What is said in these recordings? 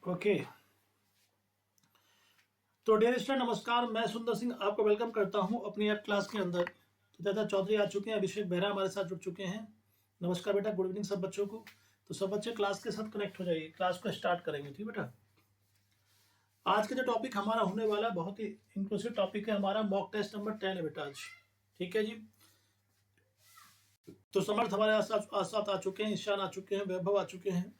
Okay. तो dear student नमस्कार, मैं सुंदर सिंह आपको वेलकम करता हूं अपनी ऐप क्लास के अंदर। तो दादा चौधरी आ चुके हैं, अभिषेक बेहरा हमारे साथ जुड़ चुके हैं। नमस्कार बेटा, गुड इवनिंग सब बच्चों को। तो सब बच्चे क्लास के साथ कनेक्ट हो जाइए, क्लास को स्टार्ट करेंगे। ठीक बेटा, आज का जो टॉपिक हमारा होने वाला बहुत ही इंक्लूसिव टॉपिक है हमारा, मॉक टेस्ट नंबर 10 है बेटा आज। ठीक है जी। तो समर्थ हमारे साथ आ चुके हैं, ईशान आ चुके हैं, वैभव आ चुके हैं,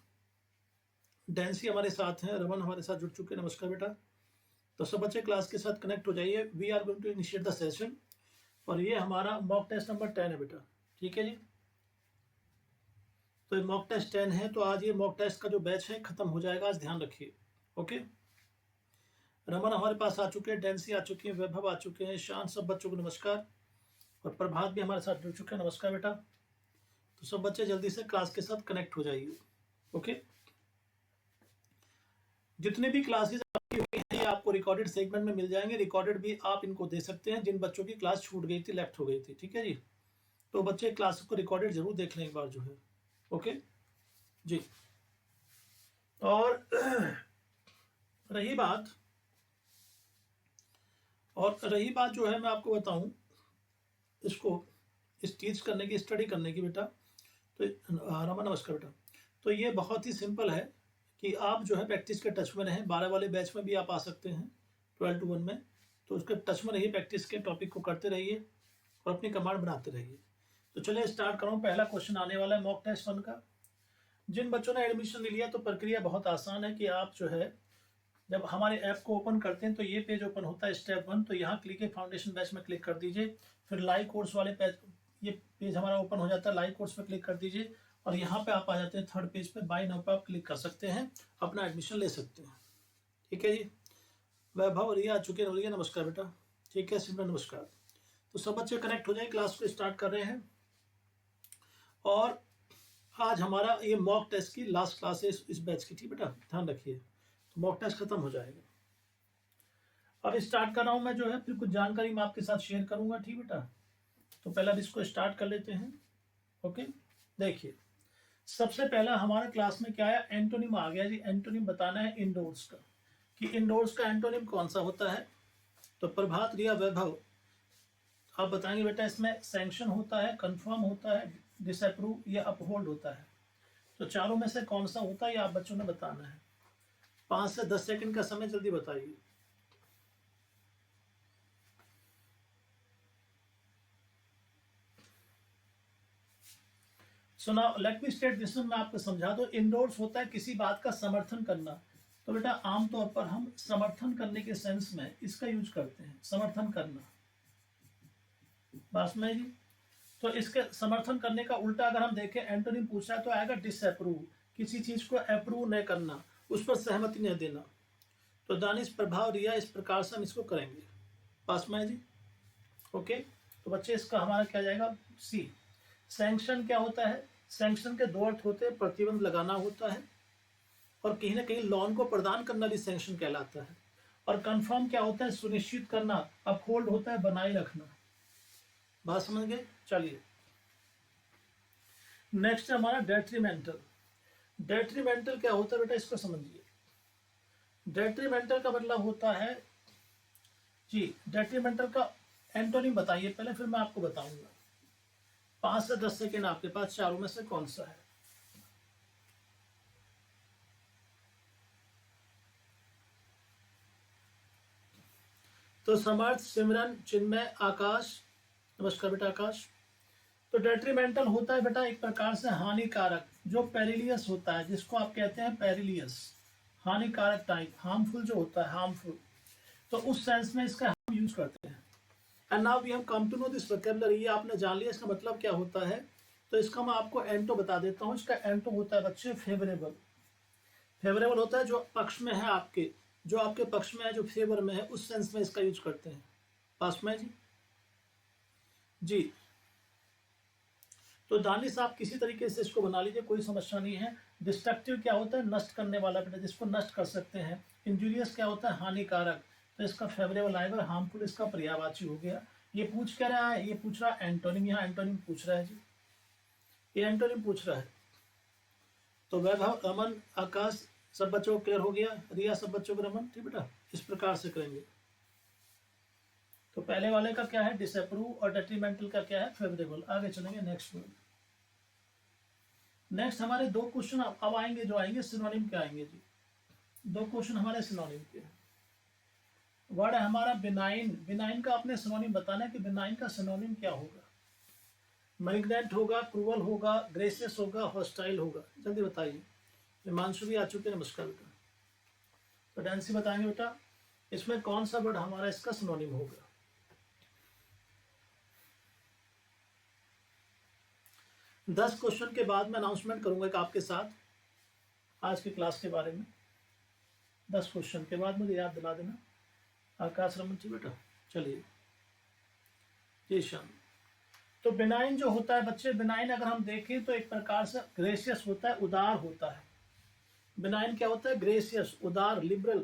डैंसी हमारे साथ हैं, रमन हमारे साथ जुड़ चुके हैं। नमस्कार बेटा। तो सब बच्चे क्लास के साथ कनेक्ट हो जाइए। We are going to initiate the session और ये हमारा मॉक टेस्ट नंबर 10 है बेटा। ठीक है जी। तो ये मॉक टेस्ट 10 है, तो आज ये मॉक टेस्ट का जो बैच है खत्म हो जाएगा, आज ध्यान रखिए। ओके। रमन हमारे पास आ चुके हैं, डेंसी आ चुकी है, वैभव आ चुके हैं, शान, सब बच्चों को नमस्कार। और प्रभात भी हमारे साथ जुड़ चुके हैं। नमस्कार बेटा। तो सब बच्चे जल्दी से क्लास के साथ कनेक्ट हो जाइए। ओके। जितने भी क्लासेस आपकी आपको रिकॉर्डेड सेगमेंट में मिल जाएंगे, रिकॉर्डेड भी आप इनको दे सकते हैं जिन बच्चों की क्लास छूट गई थी, लेफ्ट हो गई थी। ठीक है जी। तो बच्चे क्लास को रिकॉर्डेड जरूर देख लें एक बार जो है। ओके जी। और रही बात जो है, मैं आपको बताऊं इसको इस चीज करने की, स्टडी करने की बेटा। तो रमा नमस्कार बेटा। तो ये बहुत ही सिंपल है कि आप जो है प्रैक्टिस के टच में रहें। 12 वाले बैच में भी आप आ सकते हैं 12 to 1 में। तो उसके टच में रहिए, प्रैक्टिस के टॉपिक को करते रहिए और अपनी कमांड बनाते रहिए। तो चलिए स्टार्ट करूँ। पहला क्वेश्चन आने वाला है मॉक टेस्ट 1 का। जिन बच्चों ने एडमिशन ले लिया तो प्रक्रिया बहुत आसान है कि आप जो है जब हमारे ऐप को ओपन करते हैं तो ये पेज ओपन होता है स्टेप 1। तो यहाँ क्लिक है फाउंडेशन बैच में क्लिक कर दीजिए। फिर लाइव कोर्स वाले पेज, ये पेज हमारा ओपन हो जाता है, लाइव कोर्स पे क्लिक कर दीजिए और यहाँ पे आप आ जाते हैं थर्ड पेज पे, बाय नाउ पे आप क्लिक कर सकते हैं, अपना एडमिशन ले सकते हैं। ठीक है जी। वैभव रिया आ चुके हैं, नमस्कार बेटा। ठीक है सिमरन नमस्कार। तो सब बच्चे कनेक्ट हो जाए, क्लास को स्टार्ट कर रहे हैं। और आज हमारा ये मॉक टेस्ट की लास्ट क्लास है इस बैच की। ठीक बेटा, ध्यान रखिए। तो मॉक टेस्ट खत्म हो जाएगा। अब स्टार्ट कर रहा हूं मैं जो है, फिर कुछ जानकारी मैं आपके साथ शेयर करूंगा। ठीक बेटा, तो पहले अब इसको स्टार्ट कर लेते हैं। ओके। देखिए सबसे पहला हमारा क्लास में क्या आया, एंटोनिम आ गया जी। एंटोनिम बताना है इंडोर्स का, कि इंडोर्स का एंटोनिम कौन सा होता है। तो प्रभात रिया वैभव आप बताएंगे बेटा, इसमें सैंक्शन होता है, कंफर्म होता है, डिसअप्रूव या अपहोल्ड होता है। तो चारों में से कौन सा होता है ये आप बच्चों ने बताना है। 5 से 10 सेकंड का समय, जल्दी बताइए। So now let me state this, मैं आपको समझा दो। इंडोर्स होता है किसी बात का समर्थन करना। तो बेटा आमतौर पर हम समर्थन करने के सेंस में इसका यूज करते हैं, समर्थन करना। बात में जी। तो इसके समर्थन करने का उल्टा अगर हम देखें, एंटोनिम पूछा है तो आएगा डिसअप्रूव, किसी चीज को अप्रूव नहीं करना, उस पर सहमति नहीं देना। तो दानिश, प्रभाव, रिया, इस प्रकार से हम इसको करेंगे। पास में जी। ओके। तो बच्चे इसका हमारा क्या जाएगा, सी। सैंक्शन क्या होता है, सैंक्शन के दो अर्थ होते हैं, प्रतिबंध लगाना होता है और कहीं ना कहीं लॉन को प्रदान करना भी सैंक्शन कहलाता है। और कंफर्म क्या होता है, सुनिश्चित करना। अपहोल्ड होता है बनाए रखना। बात समझ गए। चलिए नेक्स्ट है हमारा डेट्रीमेंटल। डेट्रीमेंटल क्या होता है बेटा, इसको समझिए। डेट्रीमेंटल का मतलब होता है जी, डेट्रीमेंटल का एंटोनिम बताइए पहले, फिर मैं आपको बताऊंगा। 5 से 10 सेकेंड आपके पास, चारों में से कौन सा है। तो समर्थ, सिमरन, चिन्मय, आकाश, नमस्कार बेटा आकाश। तो डेट्रीमेंटल होता है बेटा एक प्रकार से हानिकारक, जो पेरिलियस होता है, जिसको आप कहते हैं पेरिलियस, हानिकारक टाइप, हार्मफुल जो होता है, हार्मफुल। तो उस सेंस में इसका हम यूज करते हैं। And now we have come to know this vocabulary. ये आपने जान लिया इसका मतलब क्या होता है। तो इसका मैं आपको एंटो बता देता हूँ। इसका एंटो होता है बच्चे फेवरेबल। फेवरेबल होता है जो पक्ष में है आपके, जो आपके पक्ष में है, जो फेवर में है, उस सेंस में इसका यूज करते हैं। पास में जी। जी। तो दानिश आप किसी तरीके से इसको बना लीजिए, कोई समस्या नहीं है। डिस्ट्रक्टिव क्या होता है, नष्ट करने वाला बेटा, जिसको नष्ट कर सकते हैं। इंजूरियस क्या होता है, हानिकारक। तो इसका फेवरेबल आएगा, हार्मफुल इसका पर्यायवाची हो गया। ये पूछ क्या रहा है, ये पूछ रहा है एंटोनिम, यहाँ एंटोनिम पूछ रहा है जी, ये एंटोनिम पूछ रहा है। तो वैभव, अमन, आकाश, सब बच्चों को क्लियर हो गया? रिया, सब बच्चों को रमन, ठीक बेटा, इस प्रकार से करेंगे। तो पहले वाले का क्या है? डिसअप्रूव, और डेट्रीमेंटल का क्या है? फेवरेबल। आगे चलेंगे नेक्स्ट वर्ड। नेक्स्ट हमारे दो क्वेश्चन अब आएंगे, जो आएंगे सिनोनिम के आएंगे जी। दो क्वेश्चन हमारे सिनोनिम के। वर्ड है हमारा बिनाइन। बिनाइन का आपने सिनोनिम बताना है कि बिनाइन का सिनोनिम क्या होगा। मैलिग्नेंट होगा, क्रूअल होगा, ग्रेसियस होगा, हॉस्टाइल होगा। जल्दी बताइए। हिमांशु भी आ चुके हैं, नमस्कार बेटा। तो डैंसी बताएंगे बेटा इसमें कौन सा वर्ड हमारा इसका सिनोनिम होगा। दस क्वेश्चन के बाद मैं अनाउंसमेंट करूंगा कि आपके साथ आज की क्लास के बारे में। 10 क्वेश्चन के बाद मुझे याद दिला देना। आकाश रमन जी बेटा, चलिए जी शाम। तो बिनाइन जो होता है बच्चे, बिनाइन अगर हम देखें तो एक प्रकार से ग्रेसियस होता है, उदार होता है। बिनाइन क्या होता है? ग्रेसियस, उदार, लिबरल।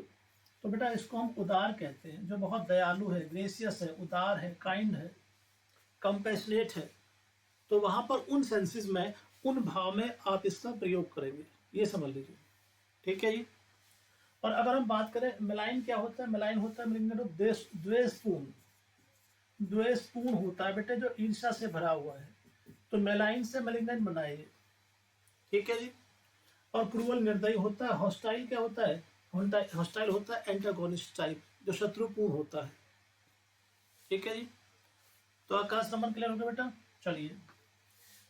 तो बेटा इसको हम उदार कहते हैं, जो बहुत दयालु है, ग्रेसियस है, उदार है, काइंड है, कंपैशनेट है। तो वहां पर उन सेंसेस में, उन भाव में आप इसका प्रयोग करेंगे, ये समझ लीजिए, ठीक है जी। और अगर हम बात करें मेलाइन क्या होता है? मेलाइन होता है द्वेषपूर्ण। द्वेषपूर्ण होता है बेटे, जो ईर्ष्या से भरा हुआ है। तो मेलाइन से मेलिग्नेंट बनाइए, ठीक है जी। और क्रूअल, निर्दयी होता है। हॉस्टाइल क्या होता है? हॉस्टाइल होता है एंटागोनिस्ट टाइप, जो शत्रुपूर्ण होता है, ठीक है जी। तो आकाश रमन क्लियर हो गया बेटा? चलिए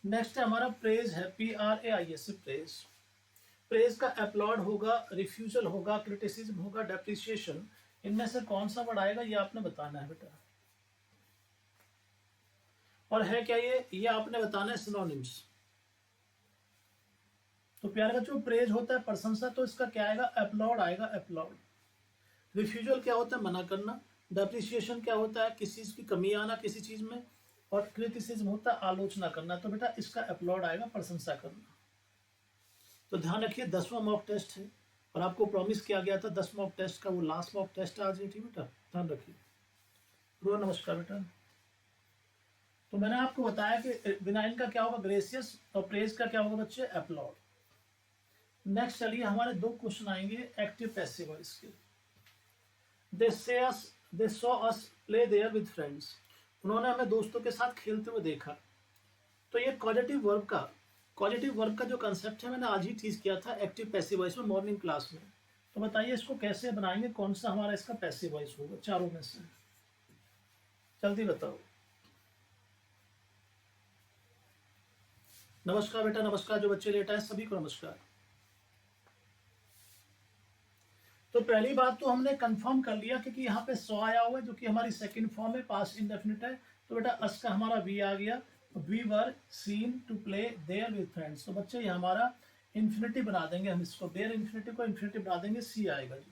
नेक्स्ट है हमारा प्रेज है, PRAIS, प्रेज। प्रेज का अपलॉड होगा, रिफ्यूजल होगा, क्रिटिसिज्म होगा, डेप्रिसिएशन। इनमें से कौन सा वर्ड आएगा ये आपने बताना है बेटा। और है क्या ये आपने बताना है सिनोनिम्स। तो प्यारे बच्चों, प्रेज होता है प्रशंसा, तो इसका क्या आएगा? अपलॉड आएगा, अपलॉड। रिफ्यूजल क्या होता है? मना करना। डेप्रिसिएशन क्या होता है? किसी चीज की कमी आना किसी चीज में। और क्रिटिसिज्म होता है आलोचना करना। तो बेटा इसका अपलॉड आएगा, प्रशंसा करना। तो ध्यान रखिए 10वां मॉक टेस्ट है, और आपको प्रॉमिस किया गया था 10 मॉक टेस्ट का, वो लास्ट मॉक टेस्ट आज है, ठीक बेटा, ध्यान रखिए। रोहन नमस्कार बेटा। तो मैंने आपको बताया कि बिनाइन का क्या होगा? ग्रेसियस। और प्रेज का क्या होगा बच्चे? अपलॉड। नेक्स्ट चलिए हमारे दो क्वेश्चन आएंगे एक्टिव पैसिव वॉइस के। They saw us play there with friends. उन्होंने हमें दोस्तों के साथ खेलते हुए देखा। तो ये कॉजेटिव वर्ब का जो कंसेप्ट है मैंने आज ही टीच किया था एक्टिव पैसिव वॉइस में, मॉर्निंग क्लास में। तो बताइए इसको कैसे बनाएंगे, कौन सा हमारा इसका पैसिव वॉइस होगा चारों में से? जल्दी बताओ। नमस्कार बेटा, नमस्कार। जो बच्चे लेट आए सभी को नमस्कार। तो पहली बात तो हमने कंफर्म कर लिया क्योंकि यहाँ पे सो आया हुआ है, जो कि हमारी सेकंड फॉर्म है, पास्ट इंडेफिनिट है। तो बेटा अस का हमारा वी आ गया। We were seen to play there with friends. तो बच्चे ये हमारा इन्फिनिटी बना देंगे हम इसको, देयर इन्फिनिटी को इन्फिनिटी बना देंगे, सी आएगा जी।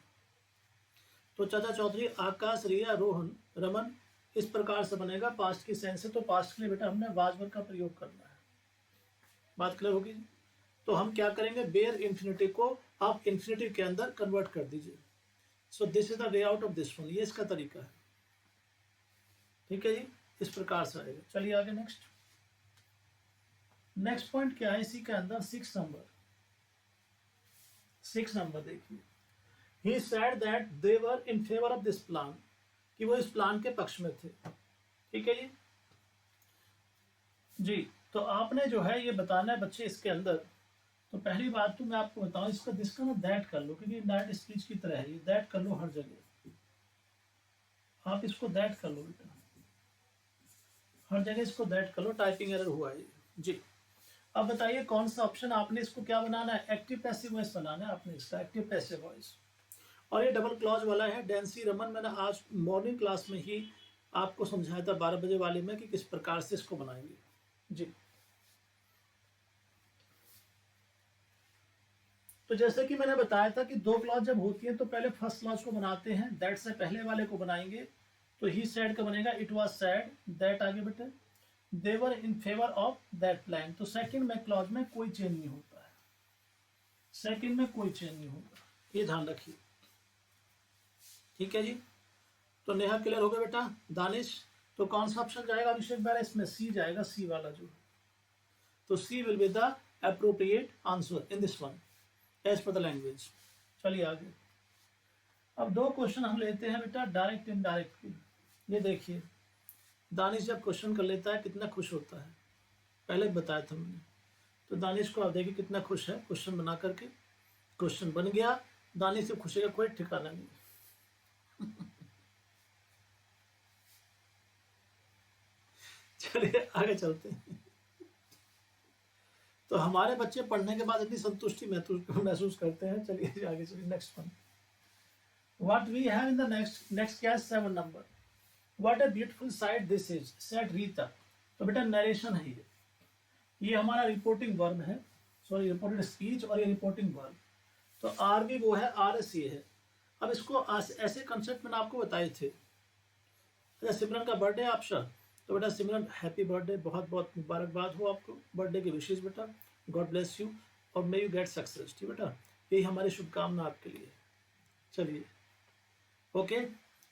तो चाचा चौधरी, आकाश, रिया, रोहन, रमन, इस प्रकार से बनेगा। पास्ट की सेंस है, तो पास्ट के लिए बेटा हमने वाज वर्ब का प्रयोग करना है। बात क्लियर होगी? तो हम क्या करेंगे? बेयर इन्फिनिटी को आप इन्फिनिटी के अंदर कन्वर्ट कर दीजिए। So this is the way out of this one, ये इसका तरीका है, ठीक है जी। इस प्रकार से आएगा। चलिए आगे नेक्स्ट पॉइंट क्या है इसी के अंदर? 6 नंबर देखिए। He said that they were in favour of this plan, कि वो इस प्लान के पक्ष में थे, ठीक है जी। तो आपने जो है ये बताना है बच्चे इसके अंदर। तो पहली बात तो मैं आपको बताऊं, इसका जिसका ना दैट कर लो, क्योंकि दैट स्पीच की तरह है, ये दैट कर लो हर जगह। आप इसको दैट कर लो बेटा, हर जगह इसको दैट कर लो। टाइपिंग एरर हुआ है जी। अब बताइए कौन सा ऑप्शन आपने इसको क्या बनाना है? एक्टिव पैसिव वॉइस बनाना है आपने इसका, एक्टिव पैसिव वॉइस। और ये डबल क्लॉज वाला है। डैंसी, रमन, मैंने आज मॉर्निंग क्लास में ही आपको समझाया था 12 बजे वाले में कि किस प्रकार से इसको बनाएंगे जी। तो जैसे कि मैंने बताया था कि दो क्लॉज जब होती है तो पहले फर्स्ट क्लॉज को बनाते हैं, दैट से पहले वाले को बनाएंगे। तो ही सैड का बनेगा इट वाज सैड, दैट आगे बेटे they were in favour of that plan. तो सेकंड में क्लॉज में कोई चेंज नहीं होता है, सेकंड में कोई चेंज नहीं होगा, ये ध्यान रखिए, ठीक है जी। तो नेहा क्लियर हो गया बेटा? दानिश, तो कौन सा ऑप्शन जाएगा अभिषेक बेरा? इसमें सी जाएगा, सी वाला जो। तो C will be the appropriate answer in this one as per the language. चलिए आगे। अब दो क्वेश्चन हम लेते हैं बेटा डायरेक्ट इनडायरेक्ट की। ये देखिए, दानिश जब क्वेश्चन कर लेता है कितना खुश होता है, पहले बताया था मैंने। तो दानिश को आप देखिए कितना खुश है क्वेश्चन बना करके। क्वेश्चन बन गया, दानिश से खुशी का कोई ठिकाना नहीं। चलिए आगे चलते हैं। तो हमारे बच्चे पढ़ने के बाद इतनी संतुष्टि महसूस करते हैं। चलिए आगे चलिए, next one. What we have in the next क्या है, 7 नंबर। What a beautiful sight this is said Rita. तो बेटा नरेशन है ये हमारा रिपोर्टिंग वर्ब है, सॉरी रिपोर्टेड स्पीच, और ये रिपोर्टिंग वर्ब। तो आर भी वो है, आर एस ये है। अब इसको ऐसे कंसेप्ट मैंने आपको बताए थे। अच्छा, सिमरन का बर्थडे आपका, तो बेटा सिमरन हैप्पी बर्थडे, बहुत बहुत मुबारकबाद हो आपको बर्थडे की विशेष बेटा। गॉड ब्लेस यू और मे यू गेट सक्सेस। ठीक बेटा, यही हमारी शुभकामना आपके लिए। चलिए ओके,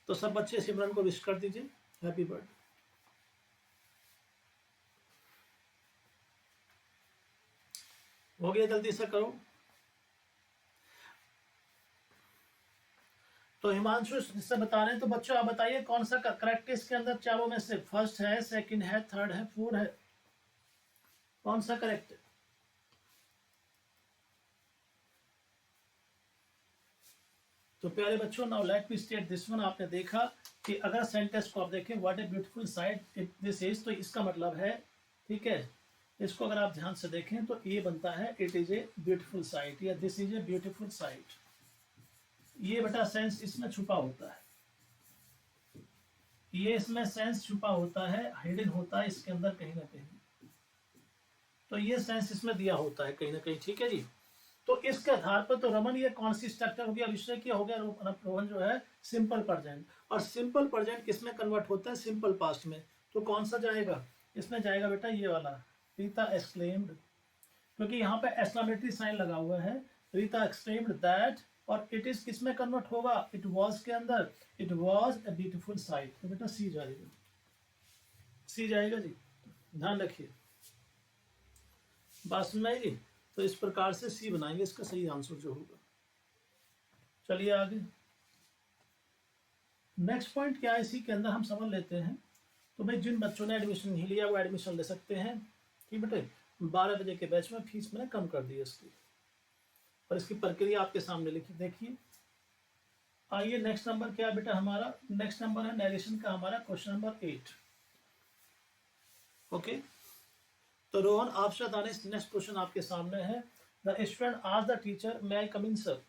तो सब बच्चे सिमरन को विश कर दीजिए हैप्पी बर्थडे। हो गया, जल्दी से करो। तो हिमांशु जिससे बता रहे हैं, तो बच्चों आप बताइए कौन सा करेक्ट है इसके अंदर चारों में से। फर्स्ट है, सेकंड है, थर्ड है, फोर्थ है, कौन सा करेक्ट है? तो प्यारे बच्चों, now let me state this one. आपने देखा कि अगर सेंटेंस को आप देखें, what A beautiful sight this is, तो इसका मतलब है, ठीक है, इसको अगर आप ध्यान से देखें तो ये बनता है it is a beautiful sight या this is a beautiful sight. ये बेटा सेंस इसमें छुपा होता है, ये इसमें सेंस छुपा होता है, हिडन होता है इसके अंदर कहीं ना कहीं। तो ये सेंस इसमें दिया होता है कहीं ना कहीं। ठीक है जी। तो इसके आधार पर तो रमन ये कौन सी स्ट्रक्चर हो गया, विषय क्या हो गया, रोहन जो है सिंपल प्रेजेंट। और सिंपल प्रेजेंट किसमें कन्वर्ट होता है, सिंपल पास्ट में। तो कौन सा जाएगा इसमें, जाएगा बेटा ये वाला, रीता एक्सक्लेम्ड, क्योंकि यहाँ पे एक्सक्लेमेटरी साइन लगा हुआ है। रीता एक्सक्लेम्ड दैट, और इट इज किसमें कन्वर्ट होगा, इट वॉज के अंदर, it was a beautiful site. तो बेटा सी जाएगा, सी जाएगा जी, ध्यान रखिए, बात सुन रही जी। तो इस प्रकार से सी बनाएंगे इसका सही आंसर जो होगा। चलिए आगे, नेक्स्ट पॉइंट क्या है इसी के अंदर हम समझ लेते हैं। तो भाई जिन बच्चों ने एडमिशन नहीं लिया वो एडमिशन ले सकते हैं। ठीक बेटे, 12 बजे के बैच में फीस मैंने कम कर दी है इसकी, और इसकी प्रक्रिया आपके सामने लिखी देखिए। आइए नेक्स्ट नंबर क्या है बेटा हमारा, नेक्स्ट नंबर है नरेशन का हमारा क्वेश्चन नंबर 8। ओके, तो रोहन आपसे दानिश, नेक्स्ट क्वेश्चन आपके सामने है। द स्टूडेंट आज the teacher may I come in sir.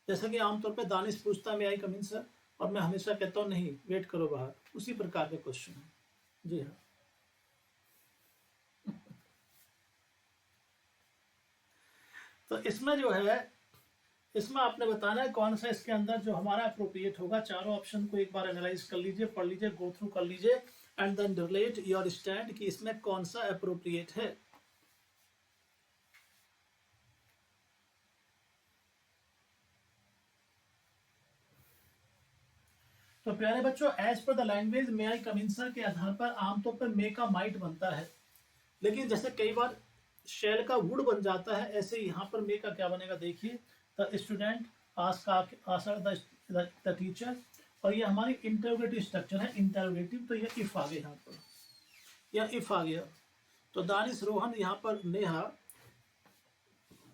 जैसा कि आमतौर पे दानिश पूछता है मे आई कम इन सर, और मैं हमेशा कहता हूँ नहीं वेट करो बाहर, उसी प्रकार के क्वेश्चन है। जी हाँ। तो इसमें जो है, इसमें आपने बताना है कौन सा इसके अंदर जो हमारा अप्रोप्रिएट होगा। चारों ऑप्शन को एक बार एनालाइज कर लीजिए, पढ़ लीजिए, गो थ्रू कर लीजिए, and then relate your stand कि इसमें कौन सा अप्रोप्रिएट है। तो प्यारे बच्चों, as per the language may I come in sir के आधार पर आमतौर पर मे का माइट बनता है, लेकिन जैसे कई बार शेल का वुड बन जाता है, ऐसे यहाँ पर मे का क्या बनेगा देखिए। The student asked the teacher, और ये हमारी इंटरोगेटिव स्ट्रक्चर है, इंटरोगेटिव। तो ये इफ आ गया यहाँ पर, या इफ आ गया। तो दानिश, रोहन, यहाँ पर नेहा,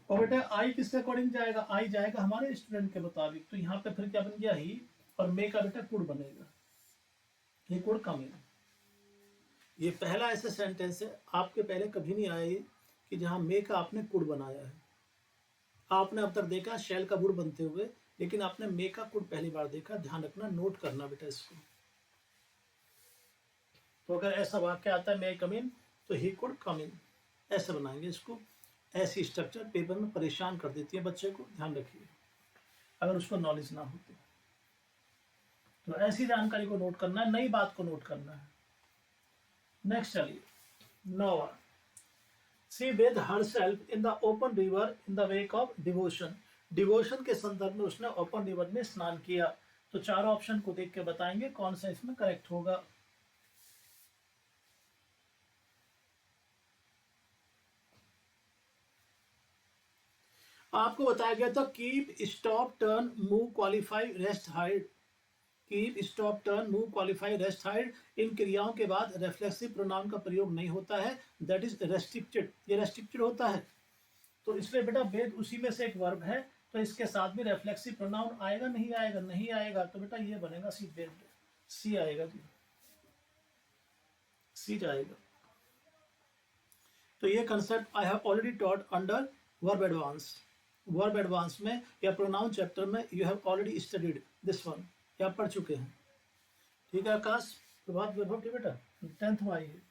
और बेटा आई किसके अकॉर्डिंग जाएगा, आई जाएगा हमारे स्टूडेंट के मुताबिक। तो यहाँ पे फिर क्या बन गया ही, और मे का बेटा कुड बनेगा, ये कुड कम। ये पहला ऐसा सेंटेंस है आपके पहले कभी नहीं आया ये कि जहां मे का आपने कुड बनाया है। आपने अब तक देखा शैल का वुड बनते हुए, लेकिन आपने मे का कुड पहली बार देखा। ध्यान रखना, नोट करना बेटा इसको। तो अगर ऐसा वाक्य आता है मे कम इन, तो ही कुड कम इन, ऐसे बनाएंगे इसको। ऐसी स्ट्रक्चर पेपर में परेशान कर देती है बच्चे को, ध्यान रखिए अगर उसको नॉलेज ना हो तो ऐसी जानकारी को नोट करना है, नई बात को नोट करना है। नेक्स्ट चलिए, 9 she wed herself in the open river in the wake of devotion. Devotion के संदर्भ में उसने ओपन रिवर में स्नान किया। तो चारों ऑप्शन को देख के बताएंगे कौन सा इसमें करेक्ट होगा। आपको बताया गया था keep, stop, turn, move, qualify, rest, hide. Keep, stop, turn, move, qualify, rest, hide, इन क्रियाओं के बाद रेफ्लेक्सिव प्रोनाउन का प्रयोग नहीं होता है, दैट इज रेस्ट्रिक्टेड, ये रेस्ट्रिक्टेड होता है। तो इसमें बेटा वेद उसी में से एक वर्ब है, तो इसके साथ भी रेफ्लेक्सिव प्रोनाउन आएगा नहीं आएगा? नहीं आएगा, तो बेटा ये बनेगा सी, वेद सी आएगा जी, सी जाएगा। तो ये concept I have already taught under verb advance. Verb advance में या प्रोनाउन चैप्टर में you have already studied this one, या पढ़ चुके हैं। ठीक है आकाश, प्रभात वैभव की बेटा 10th में आई है।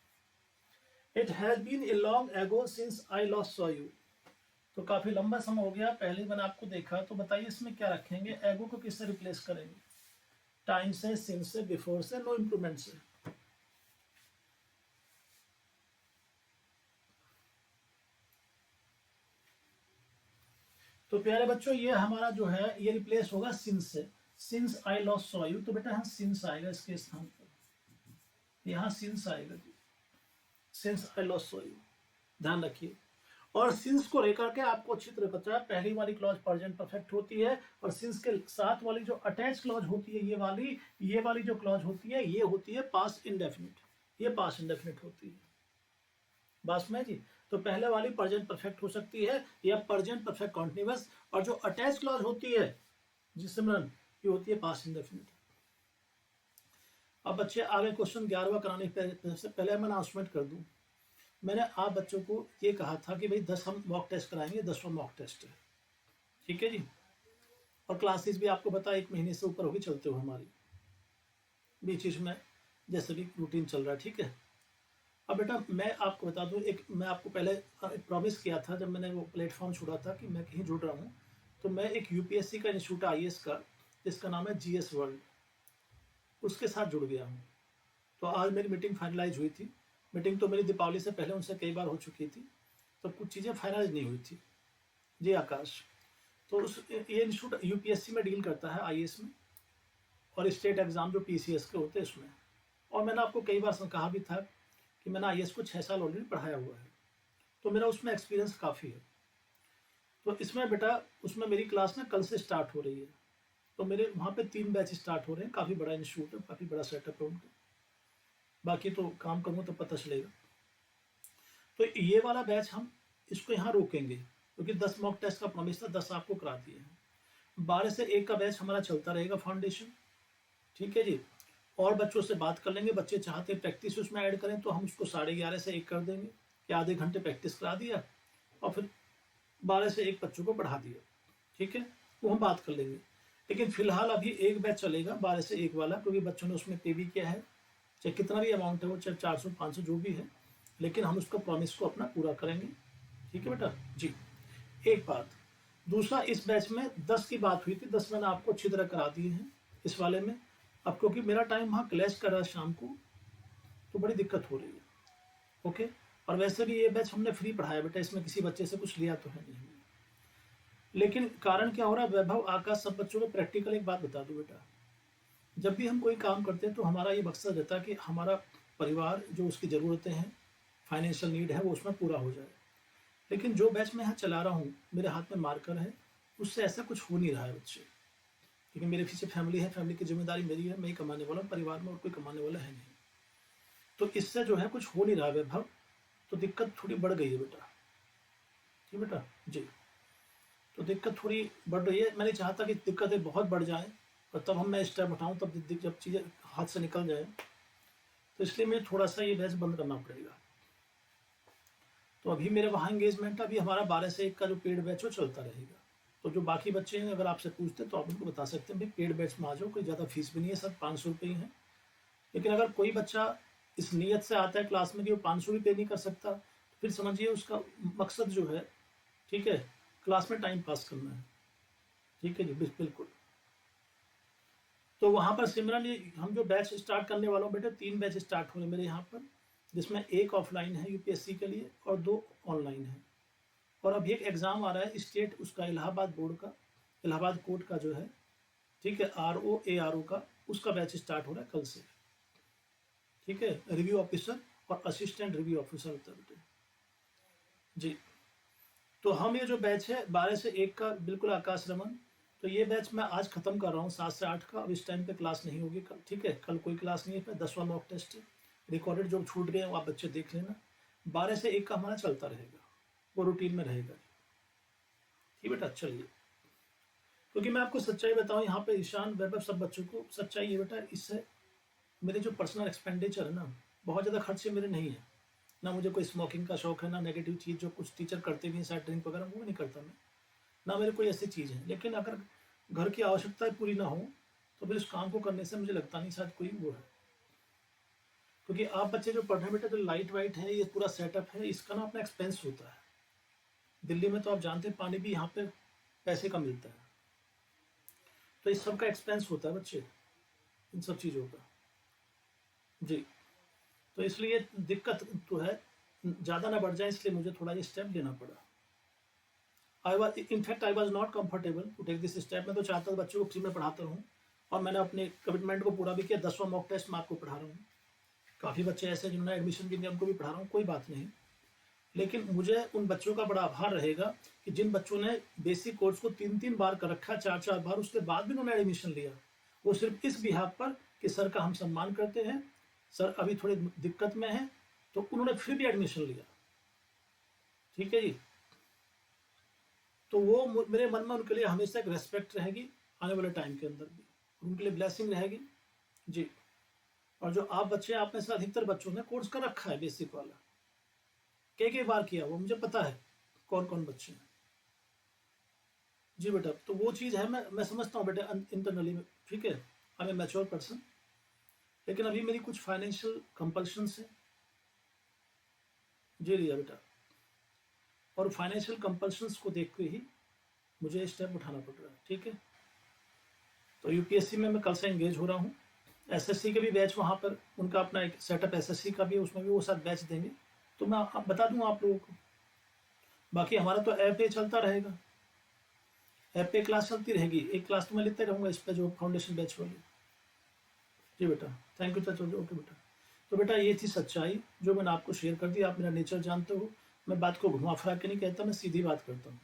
It has been a long ago since I last saw you, तो काफी लंबा समय हो गया पहले मैंने आपको देखा। तो बताइए इसमें क्या रखेंगे? एगो को किससे रिप्लेस करेंगे? टाइम से, सिंस से, बिफोर से, नो इम्प्रूवमेंट से। तो प्यारे बच्चों ये हमारा जो है ये रिप्लेस होगा सिंस से। Since I last saw you, तो बेटा यहाँ सिंस आएगा इसके स्थान पर, यहाँ सिंस आएगा जी, since I last saw you, ध्यान रखिए। और सिंस को लेकर के आपको अच्छी तरह पता है, पहली वाली क्लॉज प्रेजेंट परफेक्ट होती है, और सिंस के साथ वाली जो अटैच क्लॉज होती है ये वाली जो क्लॉज होती है ये होती है पास्ट इंडेफिनिट, ये पास्ट इंडेफिनिट होती है। बस में जी, तो पहले वाली प्रेजेंट परफेक्ट हो सकती है या प्रेजेंट परफेक्ट कॉन्टिन्यूअस, और जो अटैच क्लॉज होती है जी सिमरन, ये होती है पास्ट इंडेफिनिट। अब बच्चे आगे क्वेश्चन 11वां कराने से पहले मैं अनाउंसमेंट कर दूं, मैंने आप बच्चों को ये कहा था कि भाई 10 हम मॉक टेस्ट कराएंगे, 10वां मॉक टेस्ट है, ठीक है जी। और क्लासेस भी आपको पता 1 महीने से ऊपर होगी चलते हुए हमारी, बीच में जैसे भी रूटीन चल रहा है, ठीक है। अब बेटा मैं आपको बता दूं, एक मैं आपको पहले प्रॉमिस किया था जब मैंने वो प्लेटफॉर्म छोड़ा था कि मैं कहीं जुड़ रहा हूँ, तो मैं एक यूपीएससी का इंस्टीट्यूट IAS का, जिसका नाम है GS वर्ल्ड, उसके साथ जुड़ गया हूँ। तो आज मेरी मीटिंग फाइनलाइज हुई थी। मीटिंग तो मेरी दीपावली से पहले उनसे कई बार हो चुकी थी, तो कुछ चीज़ें फाइनलाइज नहीं हुई थी जी आकाश। तो उस ये इंस्टीट्यूट यूपीएससी में डील करता है, IAS में, और स्टेट एग्जाम जो PCS के होते हैं उसमें। और मैंने आपको कई बार कहा भी था कि मैंने IAS को 6 साल ऑलरेडी पढ़ाया हुआ है, तो मेरा उसमें एक्सपीरियंस काफ़ी है। तो इसमें बेटा उसमें मेरी क्लास ना कल से स्टार्ट हो रही है, तो मेरे वहाँ पे 3 बैच स्टार्ट हो रहे हैं, काफ़ी बड़ा इंस्टीट्यूट है, काफ़ी बड़ा सेटअप है उनका, बाकी तो काम करूँगा तो पता चलेगा। तो ये वाला बैच हम इसको यहाँ रोकेंगे, क्योंकि 10 मॉक टेस्ट का प्रॉमिस था, 10 आपको करा दिए हैं। 12 से 1 का बैच हमारा चलता रहेगा फाउंडेशन, ठीक है जी। और बच्चों से बात कर लेंगे, बच्चे चाहते हैं प्रैक्टिस उसमें ऐड करें तो हम उसको 11:30 से 1 कर देंगे, कि आधे घंटे प्रैक्टिस करा दिया और फिर 12 से 1 बच्चों को पढ़ा दिया, ठीक है, वो हम बात कर लेंगे। लेकिन फिलहाल अभी एक बैच चलेगा 12 से 1 वाला, क्योंकि बच्चों ने उसमें पे भी किया है, चाहे कितना भी अमाउंट है वो, चाहे 400 500 जो भी है, लेकिन हम उसका प्रॉमिस को अपना पूरा करेंगे, ठीक है बेटा जी। एक बात, दूसरा, इस बैच में 10 की बात हुई थी, 10 मैंने आपको अच्छी तरह करा दिए हैं इस वाले में। अब क्योंकि मेरा टाइम वहाँ क्लैश कर रहा है शाम को, तो बड़ी दिक्कत हो रही है, ओके। और वैसे भी ये बैच हमने फ्री पढ़ाया बेटा, इसमें किसी बच्चे से कुछ लिया तो है नहीं, लेकिन कारण क्या हो रहा है वैभव आकाश, सब बच्चों को प्रैक्टिकल एक बात बता दो बेटा, जब भी हम कोई काम करते हैं तो हमारा ये मकसद रहता है कि हमारा परिवार जो उसकी ज़रूरतें हैं, फाइनेंशियल नीड है, वो उसमें पूरा हो जाए। लेकिन जो बैच मैं यहाँ चला रहा हूँ, मेरे हाथ में मार्कर है, उससे ऐसा कुछ हो नहीं रहा है बच्चे, क्योंकि मेरे पीछे फैमिली है, फैमिली की जिम्मेदारी मेरी है, मैं ही कमाने वाला हूँ, परिवार में और कोई कमाने वाला है नहीं, तो इससे जो है कुछ हो नहीं रहा है वैभव, तो दिक्कत थोड़ी बढ़ गई है बेटा, ठीक बेटा जी। तो दिक्कत थोड़ी बढ़ रही है, मैं नहीं चाहता कि दिक्कतें बहुत बढ़ जाएँ और तब हम मैं स्टेप उठाऊँ, तब जब चीज़ें हाथ से निकल जाए, तो इसलिए मुझे थोड़ा सा ये बैच बंद करना पड़ेगा। तो अभी मेरे वहाँ एंगेजमेंट, अभी हमारा 12 से 1 का जो पेड बैच वो चलता रहेगा। तो जो बाकी बच्चे हैं अगर आपसे पूछते हैं तो आप उनको बता सकते हैं भाई पेड बैच में आ जाओ, कोई ज़्यादा फीस भी नहीं है, सब 500 रुपये ही है। लेकिन अगर कोई बच्चा इस नीयत से आता है क्लास में कि वो 500 भी पे नहीं कर सकता, तो फिर समझिए उसका मकसद जो है, ठीक है, क्लास में टाइम पास करना है, ठीक है जी, बिल्कुल। तो वहाँ पर सिमरन ये हम जो बैच स्टार्ट करने वाला हूँ बेटा, 3 बैच स्टार्ट हो रहे मेरे यहाँ पर, जिसमें एक ऑफलाइन है यूपीएससी के लिए और 2 ऑनलाइन है। और अभी एक एग्ज़ाम आ रहा है स्टेट उसका, इलाहाबाद बोर्ड का, इलाहाबाद कोर्ट का जो है, ठीक है, ROARO का, उसका बैच स्टार्ट हो रहा है कल से, ठीक है। रिव्यू ऑफिसर और असिस्टेंट रिव्यू ऑफिसर होता है बेटे जी। तो हम ये जो बैच है 12 से 1 का बिल्कुल आकाश रमन, तो ये बैच मैं आज खत्म कर रहा हूँ 7 से 8 का। अब इस टाइम पे क्लास नहीं होगी कल, ठीक है? कल कोई क्लास नहीं है, 10वां मॉक टेस्ट है, रिकॉर्डेड जो छूट गए वो आप बच्चे देख लेना। 12 से 1 का हमारा चलता रहेगा, वो रूटीन में रहेगा। ठीक बेटा, चलिए, क्योंकि मैं आपको सच्चाई बताऊं यहाँ पे ईशान वैभव सब बच्चों को, सच्चाई है बेटा, इससे मेरे जो पर्सनल एक्सपेंडिचर है ना, बहुत ज़्यादा खर्चे मेरे नहीं है। ना मुझे कोई स्मोकिंग का शौक है, ना नेगेटिव चीज़ जो कुछ टीचर करते भी हैं शायद ड्रिंक वगैरह, वो नहीं करता मैं, ना मेरे कोई ऐसी चीज़ है। लेकिन अगर घर की आवश्यकताएं पूरी ना हो तो फिर उस काम को करने से मुझे लगता नहीं शायद कोई वो है। क्योंकि आप बच्चे जो पढ़ रहे हैं बेटा, जो लाइट वाइट है, ये पूरा सेटअप है, इसका ना अपना एक्सपेंस होता है। दिल्ली में तो आप जानते हैं पानी भी यहाँ पे पैसे का मिलता है, तो इस सब का एक्सपेंस होता है बच्चे, इन सब चीज़ों का जी। तो इसलिए दिक्कत तो है, ज़्यादा ना बढ़ जाए, इसलिए मुझे थोड़ा ये स्टेप लेना पड़ा। I was not comfortable to take this step. मैं तो चाहता था बच्चों को फ्री में पढ़ाता रहूँ, और मैंने अपने कमिटमेंट को पूरा भी किया। 10वां मॉक टेस्ट मैं आपको पढ़ा रहा हूँ। काफ़ी बच्चे ऐसे जिन्होंने एडमिशन भी लिया, उनको भी पढ़ा रहा हूँ, कोई बात नहीं। लेकिन मुझे उन बच्चों का बड़ा आभार रहेगा कि जिन बच्चों ने बेसिक कोर्स को 3-3 बार कर रखा, 4-4 बार, उसके बाद भी उन्होंने एडमिशन लिया, वो सिर्फ इस बिहाफ पर कि सर का हम सम्मान करते हैं, सर अभी थोड़ी दिक्कत में है, तो उन्होंने फिर भी एडमिशन लिया। ठीक है जी। तो वो मेरे मन में उनके लिए हमेशा एक रेस्पेक्ट रहेगी, आने वाले टाइम के अंदर भी उनके लिए ब्लेसिंग रहेगी जी। और जो आप बच्चे, आप में से अधिकतर बच्चों ने कोर्स कर रखा है बेसिक वाला, कई बार किया, वो मुझे पता है कौन कौन बच्चे हैं जी बेटा। तो वो चीज़ है, मैं समझता हूँ बेटा इंटरनली में, ठीक है, I am a mature person. लेकिन अभी मेरी कुछ फाइनेंशियल कंपल्शंस है जी रिया बेटा, और फाइनेंशियल कंपल्शंस को देख के ही मुझे स्टेप उठाना पड़ रहा है। ठीक है, तो यूपीएससी में मैं कल से एंगेज हो रहा हूँ। एसएससी के भी बैच वहाँ पर, उनका अपना एक सेटअप एसएससी का भी, उसमें भी वो साथ बैच देंगे, तो मैं बता दूंगा आप लोगों को। बाकी हमारा तो ऐप पे चलता रहेगा, ऐप पे क्लास चलती रहेगी, एक क्लास तो मैं लेते रहूँगा इस पे, जो फाउंडेशन बैच वाली जी बेटा। थैंक यू चाचा जी, ओके बेटा। तो बेटा ये थी सच्चाई जो मैंने आपको शेयर कर दी। आप मेरा नेचर जानते हो, मैं बात को घुमा फिरा के नहीं कहता, मैं सीधी बात करता हूँ,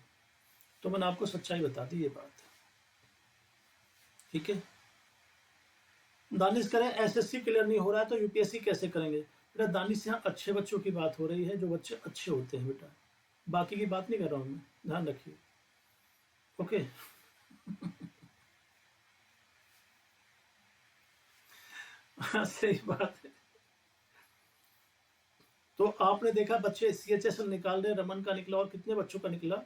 तो मैंने आपको सच्चाई बता दी, ये बात ठीक है। दानिश करें एसएससी क्लियर नहीं हो रहा है तो यूपीएससी कैसे करेंगे बेटा? दानिश, यहाँ अच्छे बच्चों की बात हो रही है, जो बच्चे अच्छे होते हैं बेटा, बाकी की बात नहीं कर रहा हूँ मैं, ध्यान रखिए, ओके। हाँ सही बात है। तो आपने देखा बच्चे CHSL निकाल रहे, रमन का निकला और कितने बच्चों का निकला।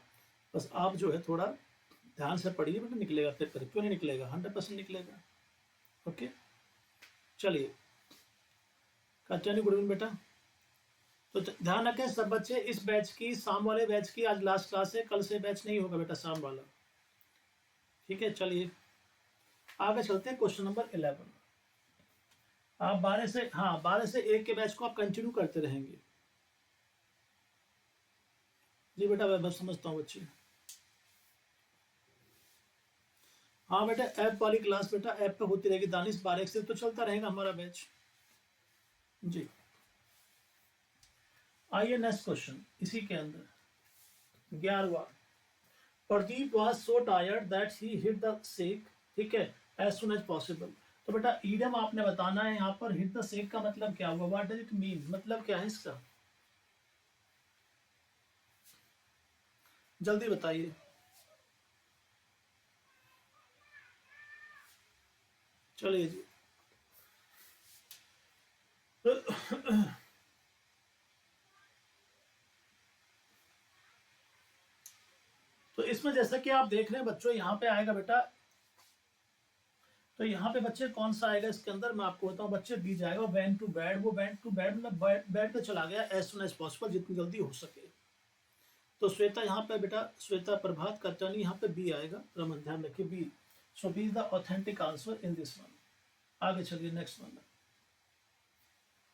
बस आप जो है थोड़ा ध्यान से पढ़िए बेटा, निकलेगा पेपर, क्यों नहीं निकलेगा, 100% निकलेगा, ओके। चलिए, कंटिन्यू, गुड इवनिंग बेटा। तो ध्यान रखें सब बच्चे, इस बैच की, शाम वाले बैच की आज लास्ट क्लास है, कल से बैच नहीं होगा बेटा शाम वाला, ठीक है। चलिए आगे चलते हैं, क्वेश्चन नंबर 11। आप 12 से, हाँ 12 से 1 के बैच को आप कंटिन्यू करते रहेंगे जी बेटा, मैं बस समझता हूँ बच्चे। हाँ बेटा, ऐप वाली क्लास बेटा ऐप पे होती रहेगी, दानिश 12 से तो चलता रहेगा हमारा बैच जी। आइए नेक्स्ट क्वेश्चन, इसी के अंदर 11वां। Pradeep was so tired that he hit the sack, ठीक है, एज सुन एज पॉसिबल। तो बेटा ईडम आपने बताना है यहाँ पर। हिट द सेक का मतलब क्या हुआ, व्हाट डज इट मीन, मतलब क्या है इसका, जल्दी बताइए। चलिए जी। तो इसमें जैसा कि आप देख रहे हैं बच्चों, यहाँ पे आएगा बेटा, तो यहाँ पे बच्चे कौन सा आएगा इसके अंदर, मैं आपको बताऊं बच्चे, बी जाएगा वेंट टू बेड। वो वेंट टू बेड मतलब बेड पे चला गया एज सुन एज पॉसिबल, जितनी जल्दी हो सके। तो श्वेता यहाँ पे बेटा, श्वेता प्रभात कटानी, यहाँ पे बी आएगा, रमन ध्यान रखिए B. So B is the authentic answer in this one. आगे चलिए नेक्स्ट वन।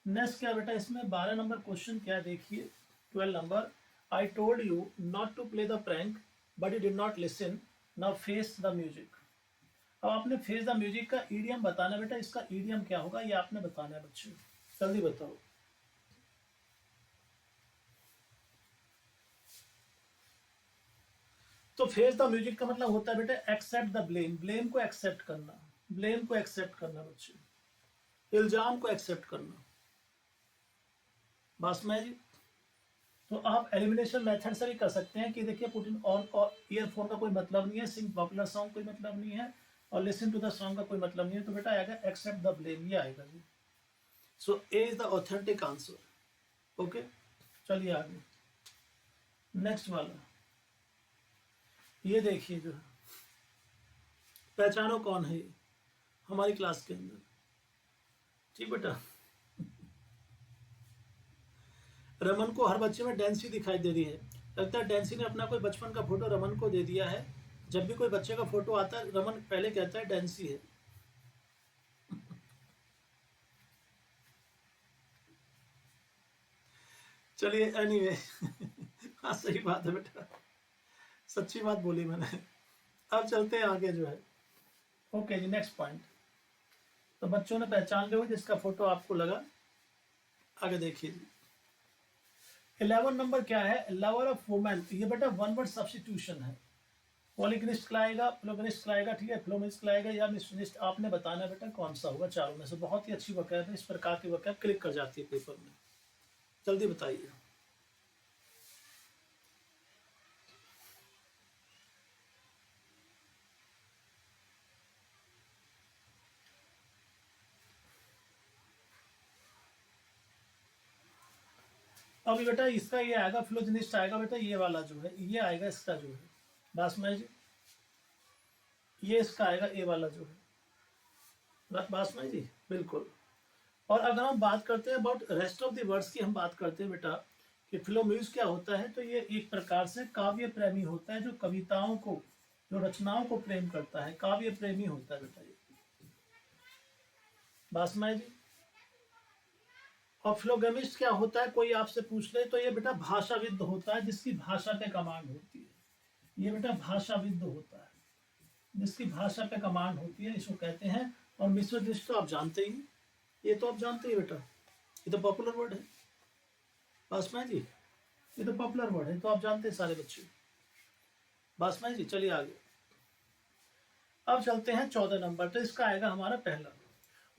नेक्स्ट क्या बेटा, इसमें 12 नंबर क्वेश्चन क्या देखिए, 12 नंबर। I told you not to play the prank but you did not listen, now face the music. अब आपने फेस द म्यूजिक का ईडियम बताना बेटा, इसका ईडियम क्या होगा ये आपने बताना है बच्चों, जल्दी बताओ। तो फेस द म्यूजिक का मतलब होता है बेटा एक्सेप्ट द ब्लेम, ब्लेम को एक्सेप्ट करना, ब्लेम को एक्सेप्ट करना बच्चे, इल्जाम को एक्सेप्ट करना। बात में जी। तो आप एलिमिनेशन मेथड से भी कर सकते हैं कि देखिए पुट इन ऑन और ईयरफोन का कोई मतलब नहीं है, सिंग पॉपुलर सॉन्ग कोई मतलब नहीं है, और लिसन टू द सॉन्ग का कोई मतलब नहीं है, तो बेटा आएगा एक्सेप्ट द ब्लेम, ये आएगा जी। So A is the authentic answer. Okay, चलिए आगे नेक्स्ट वाला, ये देखिए जो है, पहचानो कौन है ये हमारी क्लास के अंदर। ठीक बेटा, रमन को हर बच्चे में डेंसी दिखाई दे रही है, लगता है डेंसी ने अपना कोई बचपन का फोटो रमन को दे दिया है। जब भी कोई बच्चे का फोटो आता है रमन पहले कहता है डेंसी है। चलिए एनीवे हाँ सही बात है बेटा, सच्ची बात बोली मैंने। अब चलते हैं आगे जो है। ओके जी, नेक्स्ट पॉइंट। तो बच्चों ने पहचान लिया जिसका फोटो आपको लगा। आगे देखिए जी, 11 नंबर क्या है, लवर ऑफ वुमेन। ये बेटा वन वर्ड सब्स्टिट्यूशन है, पॉलीग्निस्ट कहलाएगा, प्लोगनिस्ट कहलाएगा, ठीक है, फ्लोमिस्ट कहलाएगा या मिसनिस्ट, आपने बताना बेटा कौन सा होगा चारों में से। बहुत ही अच्छी वकैब है, इस प्रकार की वकैब क्लिक कर जाती है पेपर में, जल्दी बताइए। अभी बेटा इसका ये आएगा, फ्लोजनिस्ट आएगा बेटा, ये वाला जो है ये आएगा इसका जो है बासमय जी, ये इसका आएगा ए वाला जो है बासमय जी, बिल्कुल। और अगर हम बात करते हैं about rest of the words की, हम बात करते हैं बेटा कि फिलोम्यूज क्या होता है, तो ये एक प्रकार से काव्य प्रेमी होता है, जो कविताओं को, जो रचनाओं को प्रेम करता है, काव्य प्रेमी होता है बेटा ये बासमय जी। और फ्लोगमिस्ट क्या होता है, कोई आपसे पूछ ले तो ये बेटा भाषाविद होता है, जिसकी भाषा पे कमांड होती है। ये बेटा भाषाविद होता है, जिसकी भाषा पे कमांड होती है, इसको कहते हैं। और मिसोजिस्ट तो आप जानते ही, ये तो आप जानते ही बेटा, ये तो पॉपुलर वर्ड है बासमय जी, ये तो पॉपुलर वर्ड है, तो आप जानते हैं सारे बच्चे बासमय जी। चलिए आगे, अब चलते हैं 14 नंबर। तो इसका आएगा हमारा पहला,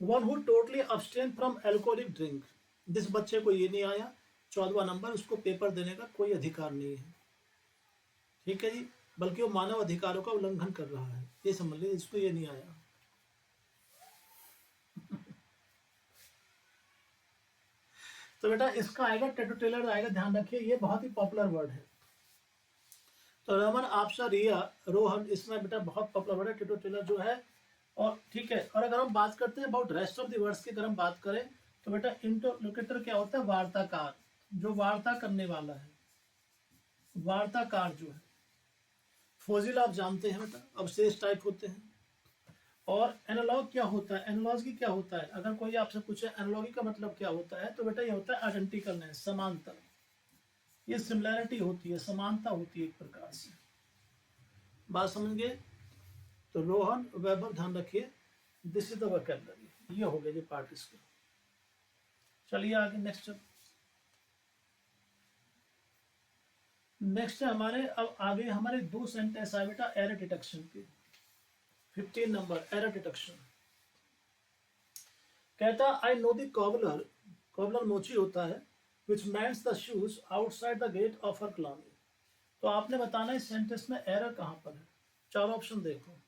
one who totally abstain from alcoholic drink. जिस बच्चे को ये नहीं आया 14वां नंबर, उसको पेपर देने का कोई अधिकार नहीं है, ठीक है जी, बल्कि वो मानव अधिकारों का उल्लंघन कर रहा है, ये समझ लीजिए, इसको ये नहीं आया। तो बेटा इसका आएगा टेटो टेलर आएगा, ध्यान रखिए, ये बहुत ही पॉपुलर वर्ड है। तो रमन, आपसा, रिया, रोहन, इसमें बेटा बहुत पॉपुलर वर्ड है टेटो टेलर जो है। और ठीक है, और अगर हम बात करते हैं about rest of the words की, अगर हम बात करें तो बेटा इंटरलोकेटर क्या होता है, वार्ताकार, जो वार्ता करने वाला है, वार्ताकार जो है। फोजिल आप जानते हैं बेटा, अवशेष टाइप होते हैं। और एनालॉग क्या होता है, एनालॉजी क्या होता है, अगर कोई आपसे पूछे एनालॉजी का मतलब क्या होता है, तो बेटा ये होता है आइडेंटिकलनेस, समानता, ये सिमिलैरिटी होती है, समानता होती है एक प्रकार से, बात समझ गए। तो रोहन, वैभव, ध्यान रखिए, दिस इज द वोकैबुलरी, ये हो गया जी पार्ट इसका। चलिए आगे नेक्स्ट। नेक्स्ट है हमारे, अब आगे हमारे दो सेंटेंस आए बेटा एरर डिटेक्शन के। 15 नंबर, एरर डिटेक्शन। कहता I know the cobbler, cobbler मोची होता है, which mends the shoes outside the gate of her colony. तो आपने बताना इस सेंटेंस में एरर कहां पर है, चार ऑप्शन देखो।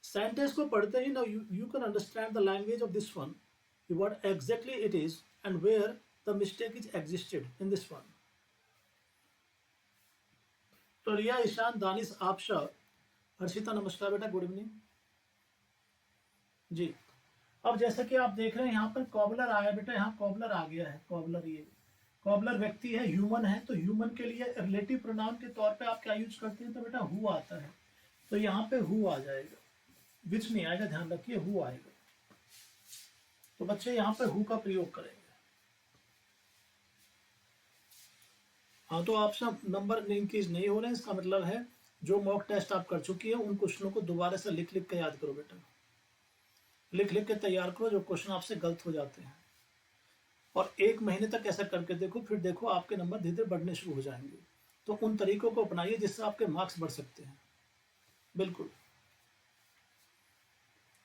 सेंटेंस को पढ़ते ही now you can understand the language of this one, what exactly it is and where the mistake is existed in this one. तो रिया, ईशान, दानिश, आपशा, हर्षिता, नमस्कार बेटा, गुड इवनिंग जी। अब जैसा कि आप देख रहे हैं यहाँ पर कॉबलर आया बेटा, यहाँ कॉबलर आ गया है, कॉबलर, ये कॉबलर व्यक्ति है, ह्यूमन है, तो ह्यूमन के लिए रिलेटिव प्रोनाउन के तौर पे आप क्या यूज करते हैं, तो बेटा हु आता है, तो यहाँ पे हु आ जाएगा, विच नहीं आएगा, ध्यान रखिए, हु आएगा। तो बच्चे यहाँ पे हु का प्रयोग करेंगे। हाँ, तो आपसे नंबर इंक्रीज नहीं हो रहे हैं, इसका मतलब है जो मॉक टेस्ट आप कर चुकी है उन क्वेश्चनों को दोबारा से लिख लिख के याद करो बेटा, लिख लिख के तैयार करो जो क्वेश्चन आपसे गलत हो जाते हैं। और 1 महीने तक ऐसा करके देखो, फिर देखो आपके नंबर धीरे धीरे बढ़ने शुरू हो जाएंगे। तो उन तरीकों को अपनाइए जिससे आपके मार्क्स बढ़ सकते हैं। बिल्कुल।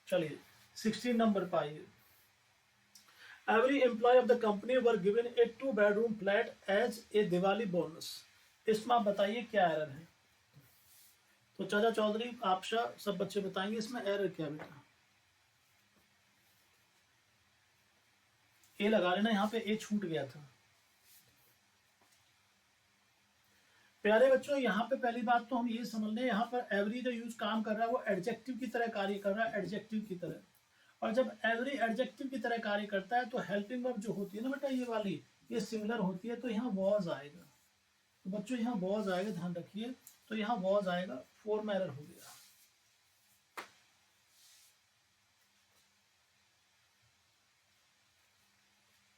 चलिए 16 नंबर पर आइए। Every employee of the company were given a 2 bedroom flat as a Diwali bonus. इसमें आप बताइए क्या एरर है। तो चाचा चौधरी, आपशा, सब बच्चे बताएंगे इसमें एरर क्या बेटा। ए लगा लेना, यहाँ पे ए छूट गया था। प्यारे बच्चों, यहाँ पे पहली बात तो हम ये समझ लें, यहाँ पर एवरी जो यूज काम कर रहा है वो एडजेक्टिव की तरह कार्य कर रहा है, एडजेक्टिव की तरह। और जब एवरी एडजेक्टिव की तरह कार्य करता है तो हेल्पिंग वर्ब जो होती है ना बेटा, ये वाली, ये सिमिलर होती है, तो यहाँ वॉज आएगा। तो बच्चों यहाँ वॉज आएगा, ध्यान रखिए। तो यहाँ वॉज आएगा, फॉर्म एरर हो गया।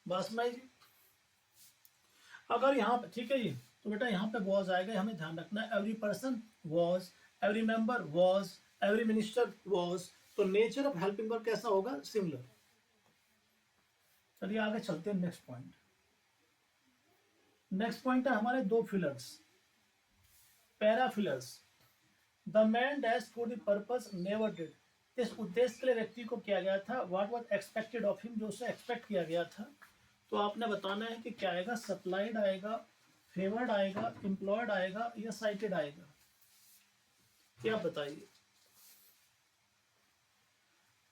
बासमाई जी, अगर यहाँ पे ठीक है जी, तो बेटा यहाँ पे वॉज आएगा, हमें ध्यान रखना है। Every person was, every member was, every minister was. तो नेचर ऑफ हेल्पिंग वर्ब कैसा होगा, सिमिलर। चलिए आगे चलते हैं नेक्स्ट पॉइंट। नेक्स्ट पॉइंट है हमारे दो fillers, parafillers. The man dash for the purpose never did. इस उद्देश्य के लिए व्यक्ति को किया गया था, what was expected of him, जो उसे एक्सपेक्ट किया गया था। तो आपने बताना है कि क्या आएगा, सप्लाइड आएगा, फेवर्ड आएगा, एम्प्लॉयड आएगा, या साइटेड आएगा। क्या बताइए।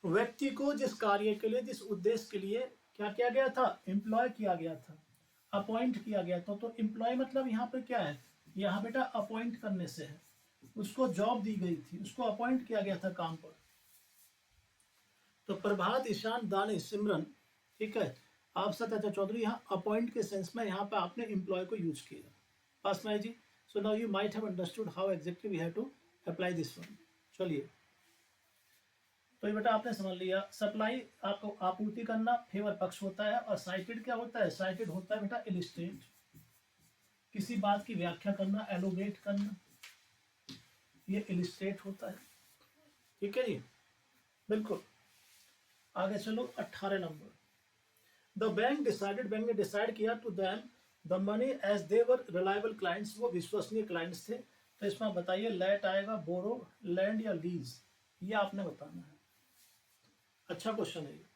व्यक्ति को जिस कार्य के लिए, जिस उद्देश्य के लिए क्या किया गया था, एम्प्लॉय किया गया था, अपॉइंट किया गया था। तो एम्प्लॉय मतलब यहाँ पे क्या है, यहाँ बेटा अपॉइंट करने से है, उसको जॉब दी गई थी, उसको अपॉइंट किया गया था काम पर। तो प्रभात, ईशान, दानिश, सिमरन, ठीक है। आप चाचा चौधरी यहाँ अपॉइंट के सेंस में यहाँ पे आपने एम्प्लॉय को यूज किया। पासमाई जी, so now you might have understood how exactly we have to apply this one. चलिए, तो ये बेटा आपने समझ लिया। सप्लाई आपको आपूर्ति करना, फेवर पक्ष होता है। और साइटेड क्या होता है, साइटेड होता है बेटा इलिस्ट्रेट, किसी बात की व्याख्या करना, एलोबरेट करना, ये इलिस्ट्रेट होता है। ठीक है जी, बिल्कुल। आगे चलो 18 नंबर। द बैंक डिसाइडेड, बैंक ने डिसाइड किया to them the money as they were reliable clients, वो विश्वसनीय क्लाइंट्स थे। तो इसमें बताइए लेट आएगा, बोरो, लैंड या लीज, ये आपने बताना है। अच्छा क्वेश्चन है ये।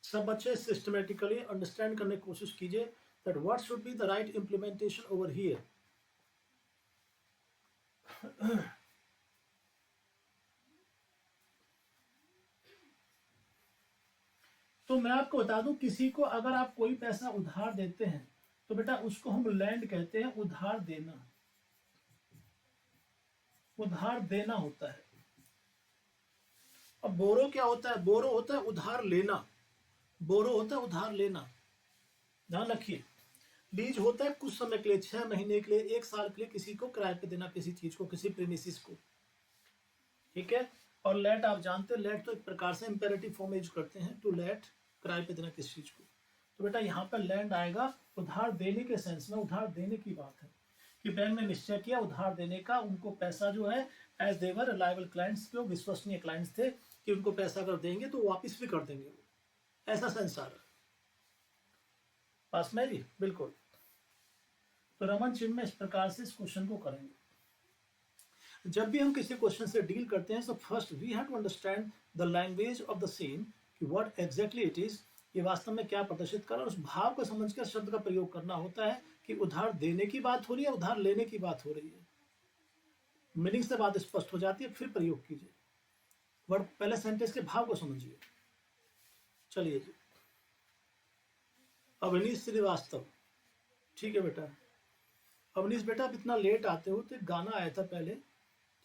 सब बच्चे सिस्टमेटिकली अंडरस्टैंड करने की कोशिश कीजिए that what should be the right implementation over here. तो मैं आपको बता दूं, किसी को अगर आप कोई पैसा उधार देते हैं तो बेटा उसको हम लैंड कहते हैं, उधार देना, उधार देना होता है। अब बोरो क्या होता है, बोरो होता है उधार लेना, बोरो होता है उधार लेना, ध्यान रखिए। लीज होता है कुछ समय के लिए, 6 महीने के लिए, 1 साल के लिए किसी को किराए पे देना, किसी चीज को, किसी प्रीमिसिस को। ठीक है। और लेट आप जानते हैं, लेट तो एक प्रकार से इंपेरेटिव फॉर्म में यूज करते हैं, टू लेट, किराए पे देना किसी चीज को। तो बेटा यहाँ पर लैंड आएगा, उधार देने के सेंस में, उधार देने की बात है कि बैंक ने निश्चय किया उधार देने का, उनको पैसा जो है एज देवर रिलायबल क्लाइंट्स, जो विश्वसनीय क्लाइंट्स थे, कि उनको पैसा अगर देंगे तो वापस भी कर देंगे, वो ऐसा सेंस आ रहा है। पास में जी, बिल्कुल। तो रमन चिन्ह में इस प्रकार से इस क्वेश्चन को करेंगे। जब भी हम किसी क्वेश्चन से डील करते हैं तो first we have to understand the language of the same, कि व्हाट एग्जैक्टली इट इज, ये वास्तव में क्या प्रदर्शित कर रहा है, उस भाव को समझकर शब्द का प्रयोग करना होता है कि उधार देने की बात हो रही है, उधार लेने की बात हो रही है। मीनिंग से बात स्पष्ट हो जाती है, फिर प्रयोग कीजिए। वर्ड पहले सेंटेंस के भाव को समझिए। चलिए जी, अवनीश श्रीवास्तव, ठीक है बेटा। अवनीश बेटा, आप इतना लेट आते हो, तो एक गाना आया था पहले,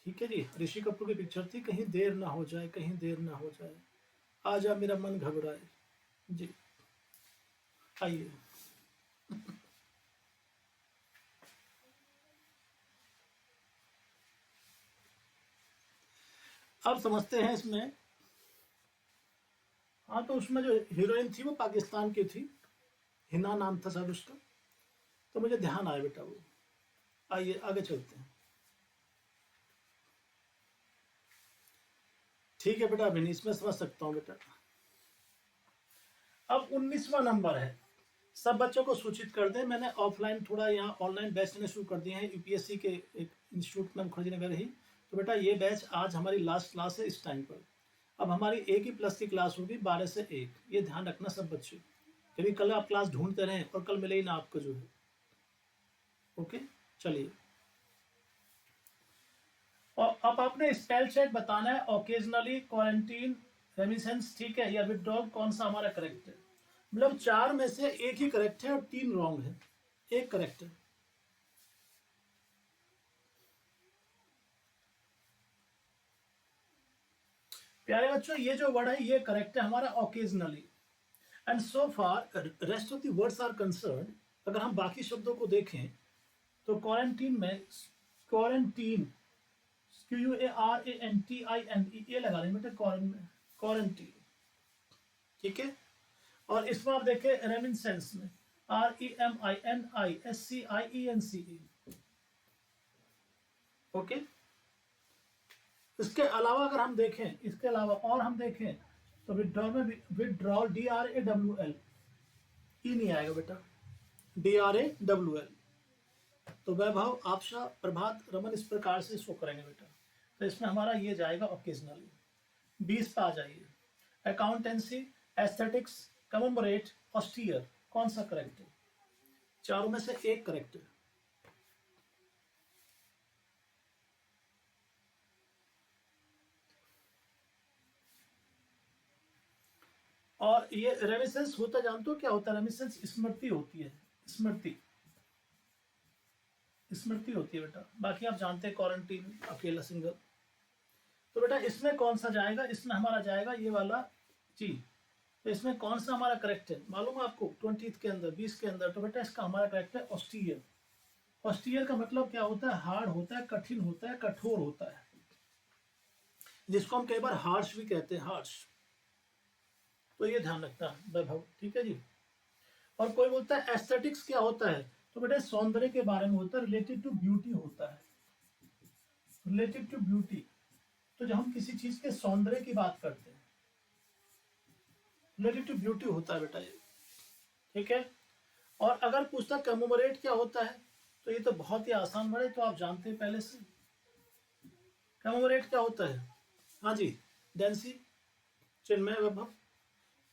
ठीक है जी, ऋषि कपूर की पिक्चर थी, कहीं देर ना हो जाए, कहीं देर ना हो जाए, आजा मेरा मन घबराए। जी आइए। अब समझते हैं इसमें। हाँ, तो उसमें जो हीरोइन थी वो पाकिस्तान की थी, हिना नाम था शायद उसका, तो मुझे ध्यान आया बेटा वो। आइए आगे चलते हैं। ठीक है बेटा, अभिनीश मैं समझ सकता हूँ बेटा। अब 19वां नंबर है, सब बच्चों को सूचित कर दें, मैंने ऑफलाइन थोड़ा यहाँ ऑनलाइन बैच लेने शुरू कर दिए हैं यूपीएससी के एक इंस्टीट्यूट में खोजनगर ही। तो बेटा ये बैच आज हमारी लास्ट क्लास है इस टाइम पर। अब हमारी एक ही प्लस की क्लास होगी 12 से 1, ये ध्यान रखना सब बच्चे, कभी कल आप क्लास ढूंढते रहें और कल मिले ही ना आपको जो है। ओके चलिए, और अब आपने स्पेल चेक बताना है, ओकेजनली, क्वारंटीन, रेमिसेंस, ठीक है, या विदड्रॉल, कौन सा हमारा करेक्ट है। मतलब 4 में से एक ही करेक्ट है और 3 रॉन्ग है, एक करेक्ट है। प्यारे बच्चों ये जो वर्ड है ये करेक्ट है हमारा, occasionally. And so far rest of the words are concern, अगर हम बाकी शब्दों को देखें तो क्वारंटीन में क्वारंटीन, QUARANTINE, ये लगा लेंगे बेटा, क्वारंटीन, ठीक है। और इसमें आप देखें रेमिसेंस में REMINISCIENCE, ओके। इसके अलावा अगर हम देखें, इसके अलावा और हम देखें तो विड्रॉल में विड्रॉल DRAWL, ई नहीं आएगा बेटा, DRAWL। तो वैभव, आशा, प्रभात, रमन, इस प्रकार से इसको करेंगे बेटा। तो इसमें हमारा ये जाएगा ओकेजनली। 20 पे आ जाइए, अकाउंटेंसी, एस्थेटिक्स, कमेमोरेट, ऑस्टियर, कौन सा करेक्ट है। चारों में से एक करेक्ट है। और ये रेमिसेंस होता, जानते हो क्या होता है रेमिसेंस? स्मृति होती है, स्मृति, स्मृति होती है बेटा। बाकी आप जानते हैं क्वारंटीन, अकेला, सिंगल। तो बेटा इसमें कौन सा जाएगा, इसमें हमारा जाएगा ये वाला जी। तो इसमें कौन सा हमारा करेक्ट है मालूम है आपको, 20 के अंदर, 20 के अंदर। तो बेटा इसका हमारा करेक्ट है ऑस्टियर। ऑस्टियर का मतलब क्या होता है, हार्ड होता है, कठिन होता है, कठोर होता है, जिसको हम कई बार हार्श भी कहते हैं, हार्श। तो ये ध्यान रखना वैभव, ठीक है जी। और कोई बोलता है एस्थेटिक्स क्या होता है, तो बेटा सौंदर्य के बारे में होता है, रिलेटेड टू ब्यूटी होता है, रिलेटेड टू ब्यूटी। तो जब हम किसी चीज के सौंदर्य की बात करते हैं, रिलेटेड टू ब्यूटी होता है बेटा ये, ठीक है। और अगर पूछता कमेमोरेट क्या होता है, तो ये तो बहुत ही आसान वर्ड है, तो आप जानते हैं पहले से। कमेमोरेट क्या होता है, हाँ जी, डेंसी, चिन्मय, वैभव,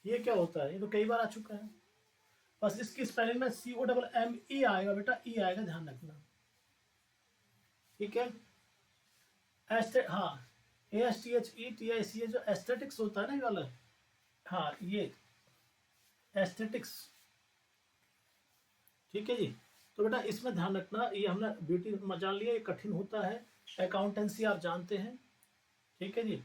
ये क्या होता है, ये तो कई बार आ चुका है। बस इसकी स्पेलिंग में COMME आएगा बेटा, ई आएगा, ध्यान रखना, ठीक है। हाँ, ASTHETICA जो एस्थेटिक्स होता है ना ये वाला, हाँ ये एस्थेटिक्स, ठीक है जी। तो बेटा इसमें ध्यान रखना, ये हमने ब्यूटी जान लिया, ये कठिन होता है। अकाउंटेंसी आप जानते हैं, ठीक है जी,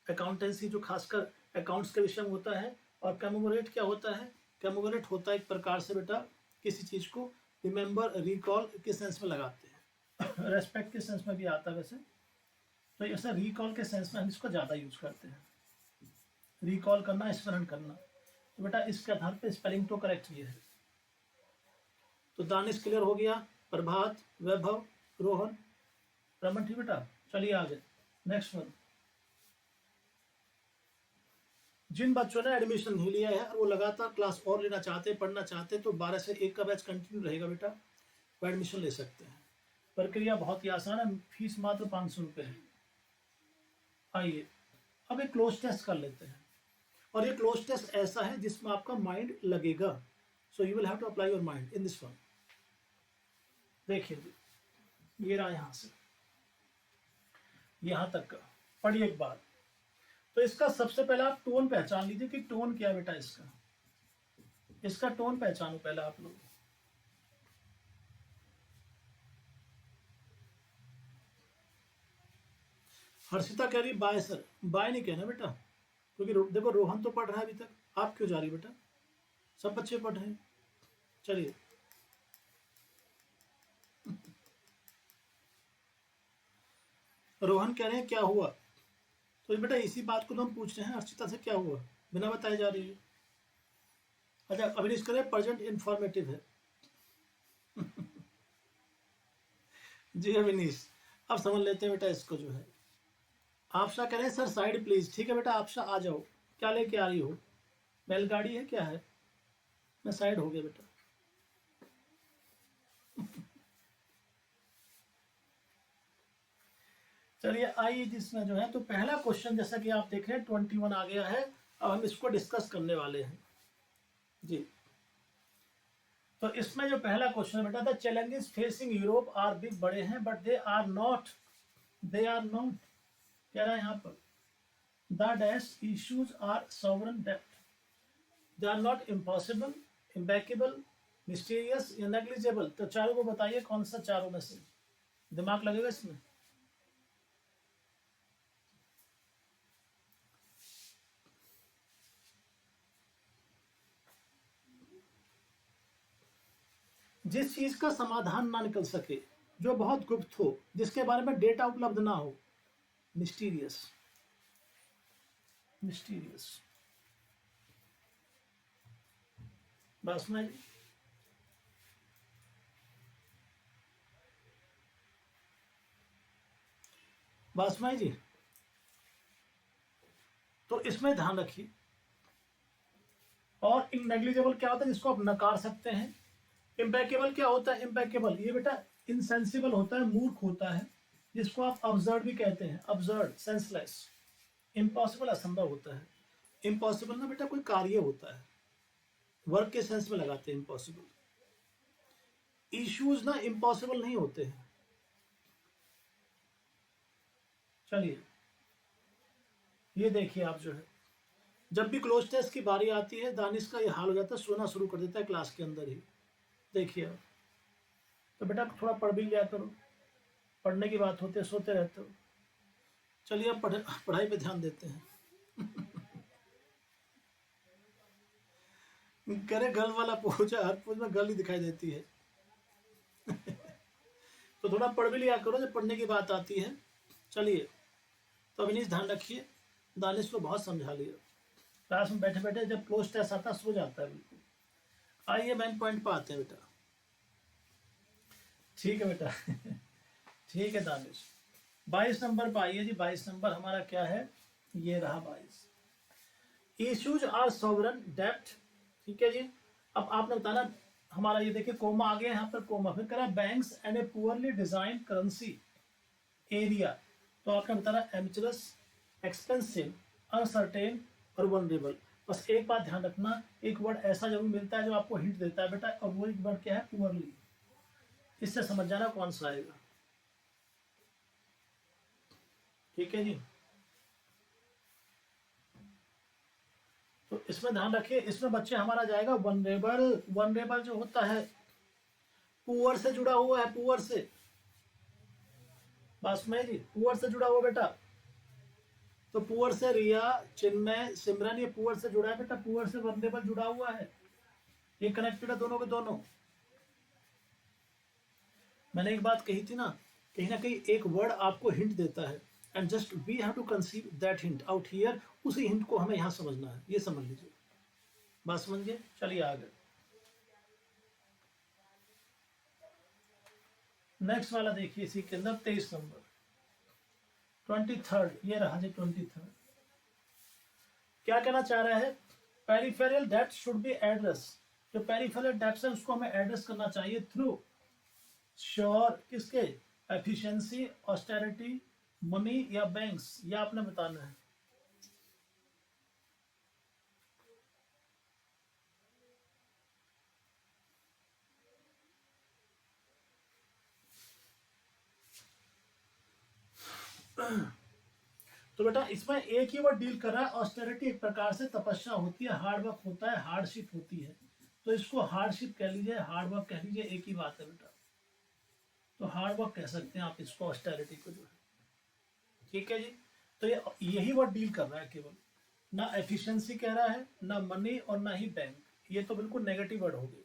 अकाउंटेंसी जो खासकर अकाउंट्स के विषय में होता है। और कमेमोरेट क्या होता है, कमेमोरेट होता है एक प्रकार से बेटा किसी चीज को रिमेंबर, रिकॉल के सेंस में लगाते हैं रेस्पेक्ट के सेंस में भी आता है वैसे, तो ऐसा रिकॉल के सेंस में हम इसको ज्यादा यूज करते हैं, रिकॉल करना, स्मरण करना। तो बेटा इसके आधार पर स्पेलिंग तो करेक्ट ही है। तो दानिश क्लियर हो गया, प्रभात, वैभव, रोहन, रमन, ठीक बेटा। चलिए आगे नेक्स्ट वन। जिन बच्चों ने एडमिशन नहीं लिया है और वो लगातार क्लास और लेना चाहते हैं, पढ़ना चाहते हैं, तो 12 से 1 का बैच कंटिन्यू रहेगा बेटा, वो एडमिशन ले सकते हैं। प्रक्रिया बहुत ही आसान है, फीस मात्र 500 रुपये है। आइए अब एक क्लोज टेस्ट कर लेते हैं, और ये क्लोज टेस्ट ऐसा है जिसमें आपका माइंड लगेगा। So you will have to apply your mind in this one. देखिए ये रहा यहां से यहां तक का, पढ़िए एक बार। तो इसका सबसे पहले आप टोन पहचान लीजिए कि टोन क्या है बेटा, इसका टोन पहचानो पहले आप लोग। हर्षिता कह रही बाय सर, बाय नहीं कहना बेटा, क्योंकि देखो रोहन तो पढ़ रहा है अभी तक, आप क्यों जा रही बेटा, सब बच्चे पढ़ रहे हैं। चलिए रोहन कह रहे हैं क्या हुआ, तो बेटा इसी बात को तो हम पूछ रहे हैं, हर्षिता से क्या हुआ बिना बताए जा रही है। अच्छा अभिनीश कह रहे हैं प्रेजेंट इंफॉर्मेटिव है जी अभिनीश, अब समझ लेते हैं बेटा इसको जो है। आपशा कह रहे हैं सर साइड प्लीज, ठीक है बेटा आपशा आ जाओ, क्या लेके आ रही हो। बैलगाड़ी है क्या है? मैं साइड हो गया बेटा। चलिए आइए जिसमें जो है, तो पहला क्वेश्चन जैसा कि आप देख रहे हैं 21 आ गया है। अब हम इसको डिस्कस करने वाले हैं जी। तो इसमें जो पहला क्वेश्चन है बेटा, the challenges facing Europe are big, बड़े हैं, बट दे आर नॉट कह रहा है यहाँ पर, the dash issues are sovereign डेब्ट, they are not impossible, impeccable, mysterious या नेग्लिजेबल। तो चारों को बताइए कौन सा चारों में से, दिमाग लगेगा इसमें। जिस चीज का समाधान ना निकल सके, जो बहुत गुप्त हो, जिसके बारे में डेटा उपलब्ध ना हो, मिस्टीरियस। मिस्टीरियस बस में बासमाई जी, तो इसमें ध्यान रखिए। और इननेग्लिजेबल क्या होता है, जिसको आप नकार सकते हैं। इम्पैकेबल क्या होता है? इम्पैकेबल ये बेटा इनसेंसिबल होता है, मूर्ख होता है, जिसको आप अब्सर्ड भी कहते हैं, अब्सर्ड, सेंसलेस। इम्पॉसिबल असंभव होता है। इम्पॉसिबल ना बेटा कोई कार्य होता है, वर्क के सेंस में लगाते हैं इम्पॉसिबल। इश्यूज ना इम्पॉसिबल नहीं होते हैं। चलिए ये देखिए आप जो है, जब भी क्लोज टेस्ट की बारी आती है, दानिश का ये हाल हो जाता है, सोना शुरू कर देता है क्लास के अंदर ही। देखिए आप, तो बेटा थोड़ा पढ़ भी लिया करो, पढ़ने की बात होती है, सोते रहते हो। चलिए अब पढ़ाई पे ध्यान देते हैं। करे गल वाला पूछा, हर पूछ में गल ही दिखाई देती है। तो थोड़ा पढ़ भी लिया करो जब पढ़ने की बात आती है। चलिए तो अविनीश ध्यान रखिए, दानिश को बहुत समझा लिया, क्लास में बैठे बैठे जब क्लोज टेस्ट आता सो जाता है बिल्कुल। आइए मेन पॉइंट पर आते हैं बेटा। ठीक है बेटा। ठीक है दानिश, 22 नंबर पर आइए जी। 22 नंबर हमारा क्या है, ये रहा 22। इश्यूज आर सॉवरन डेब्ट। ठीक है जी। अब आपने बताना, हमारा ये देखिए कोमा आ गया यहाँ पर, कोमा फिर करा banks and A poorly design currency area. तो आपने बताना एमचरस, एक्सपेंसिव, अनसर्टेन और वनरेबल। बस एक बात ध्यान रखना, एक वर्ड ऐसा जरूर मिलता है जो आपको हिंट देता है बेटा, और वो एक वर्ड क्या है, पुअरली। इससे समझ जाना कौन सा आएगा। ठीक है जी। तो इसमें ध्यान रखिए, इसमें बच्चे हमारा जाएगा वनरेबल। वनरेबल जो होता है पुअर से जुड़ा हुआ है, पुअर से। बासमय जी पुअर से जुड़ा हुआ बेटा। तो पुअर से रिया, चिन्मय, सिमरन, ये पुअर से जुड़ा है बेटा, पुअर से वनरेबल जुड़ा हुआ है, ये कनेक्टेड है दोनों के दोनों। मैंने एक बात कही थी ना, कहीं ना कहीं एक वर्ड आपको हिंट देता है, and just we have to conceive that hint out here. उसी हिंट को हमें यहां समझना है, ये समझ लीजिए। बात समझ गए? चलिए आगे नेक्स्ट वाला देखिए, इसी के अंदर 23 नंबर, 23rd, ये रहा जी 23rd। क्या कहना चाह रहा है, पेरिफेरल डेब्ट शुड बी एड्रेस। जो पेरिफेरल डेब्ट है उसको हमें एड्रेस करना चाहिए थ्रू श्योर, किसके, एफिशिएंसी, ऑस्टेरिटी, मनी या बैंक्स, या आपने बताना है। तो बेटा इसमें एक ही वर्ड डील कर रहा है, ऑस्टेरिटी एक प्रकार से तपस्या होती है, हार्ड वर्क होता है, हार्डशिप होती है। तो इसको हार्डशिप कह लीजिए, हार्ड वर्क कह लीजिए, एक ही बात है बेटा। तो हार्ड वर्क कह सकते हैं आप इसको, ऑस्टेरिटी को जो है। ठीक है जी। तो ये यही वर्ड डील कर रहा है केवल, ना एफिशिएंसी कह रहा है, ना मनी और ना ही बैंक। ये तो बिल्कुल नेगेटिव वर्ड हो गए,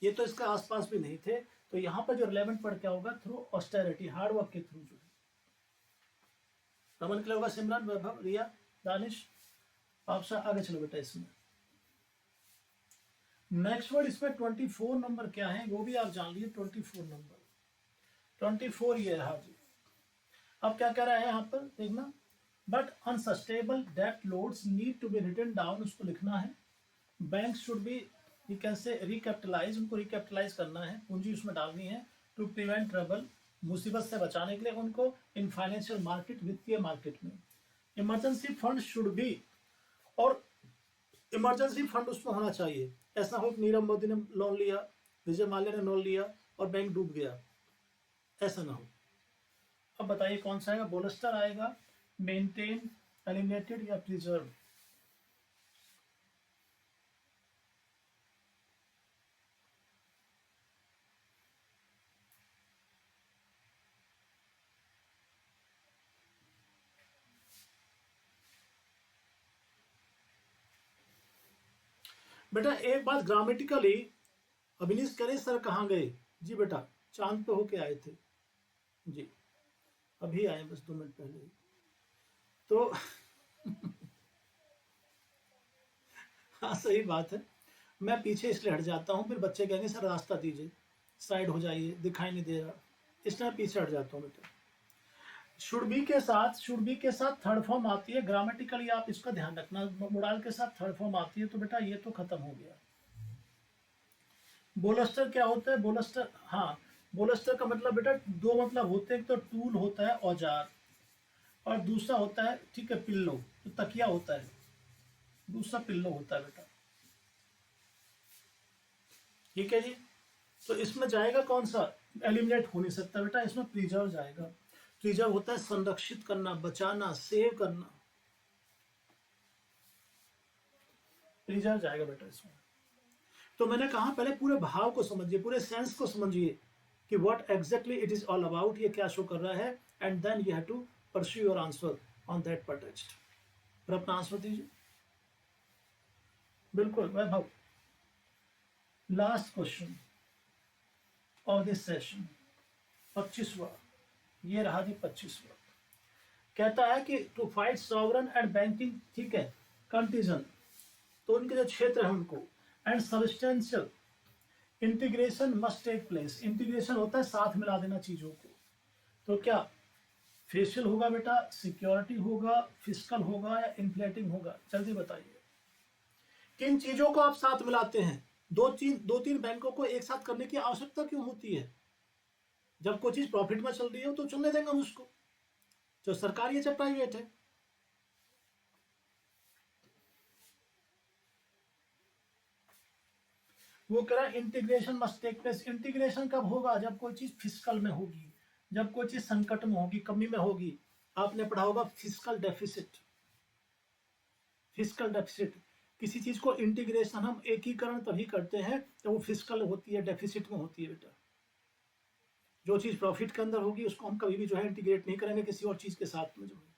ये तो इसके आसपास भी नहीं थे। तो यहाँ पर जो रिलेवेंट वर्ड क्या होगा, थ्रू ऑस्टेरिटी, हार्ड वर्क के थ्रू जो है। रमन के लिए होगा सिमरन, वैभव, रिया, दानिश। आप सब आगे चलो बेटा इसमें। नेक्स्ट वर्ड इसमें 24 नंबर क्या है वो भी आप जान लीजिए। 24 नंबर, 24 ये रहा जी। अब क्या कह रहा है यहाँ पर देखना, बट अनसस्टेबल डेब्ट loads need to be written down, उसको लिखना है। Bank should be, you can say recapitalise, उनको रिकैपिटलाइज करना है, पूंजी उसमें डालनी है, टू प्रिवेंट ट्रबल, मुसीबत से बचाने के लिए उनको, इन फाइनेंशियल मार्केट, वित्तीय मार्केट में। इमरजेंसी फंड शुड बी, और इमरजेंसी फंड उसमें होना चाहिए। ऐसा हो कि नीरव मोदी ने लोन लिया, विजय माल्या ने लोन लिया और बैंक डूब गया, ऐसा ना हो। अब बताइए कौन सा आएगा, बोलस्टर आएगा, मेंटेन, एलिमिनेटेड या प्रिजर्व। बेटा एक बात ग्रामेटिकली, अभिनीश कह रहे सर कहाँ गए? जी बेटा चांद पे होके आए थे जी, अभी आए बस 2 मिनट पहले ही। तो हाँ सही बात है, मैं पीछे इसलिए हट जाता हूँ, फिर बच्चे कहेंगे सर रास्ता दीजिए, साइड हो जाइए, दिखाई नहीं दे रहा, इसलिए मैं पीछे हट जाता हूँ बेटा। शुड बी के साथ, शुड बी के साथ थर्ड फॉर्म आती है, ग्रामेटिकली आप इसका ध्यान रखना, मोडाल के साथ थर्ड फॉर्म आती है, तो बेटा ये तो खत्म हो गया। बोलस्टर क्या होता है? बोलस्टर, हाँ, बोलस्टर का मतलब बेटा दो मतलब होते हैं, एक तो टूल होता है औजार, और दूसरा होता है, ठीक है, पिल्लो, तो तकिया होता है, दूसरा पिल्लो होता है बेटा, ठीक है जी। तो इसमें जाएगा कौन सा? एलिमिनेट हो नहीं सकता बेटा, इसमें प्रिजर्व जाएगा। प्रिजर्व होता है संरक्षित करना, बचाना, सेव करना, प्रिजर्व जाएगा बेटा इसमें। तो मैंने कहा पहले पूरे भाव को समझिए, पूरे सेंस को समझिए कि what exactly it is all about, ये क्या शो कर रहा है, and then you have to pursue your answer on that text. फिर अपना आंसर दीजिए। बिल्कुल Vaibhav, last question of this session, 25वां, ये रहा जी 25वां। कहता है कि to fight sovereign and banking, ठीक है, कंटीजन, तो उनके जो क्षेत्र है उनको, and substantial integration must take place. Integration होता है साथ मिला देना चीजों को, तो क्या फेशियल होगा बेटा, सिक्योरिटी होगा, फिजिकल होगा, या इन्फ्लेटिंग होगा? जल्दी बताइए किन चीजों को आप साथ मिलाते हैं? दो तीन बैंकों को एक साथ करने की आवश्यकता क्यों होती है? जब कोई चीज प्रॉफिट में चल रही है तो चलने देंगे हम उसको, जो सरकारी है चाहे प्राइवेट है। वो कह रहा है integration must take place. Integration कब होगा? जब कोई चीज फिजिकल में होगी, जब कोई चीज संकट में होगी, कमी में होगी। आपने पढ़ा होगा फिजिकल डेफिसिट, फिजिकल डेफिसिट, किसी चीज को इंटीग्रेशन हम एकीकरण तभी करते हैं जब वो फिजिकल होती है, डेफिसिट में होती है बेटा। जो चीज प्रॉफिट के अंदर होगी उसको हम कभी भी जो है इंटीग्रेट नहीं करेंगे किसी और चीज के साथ में, जो है।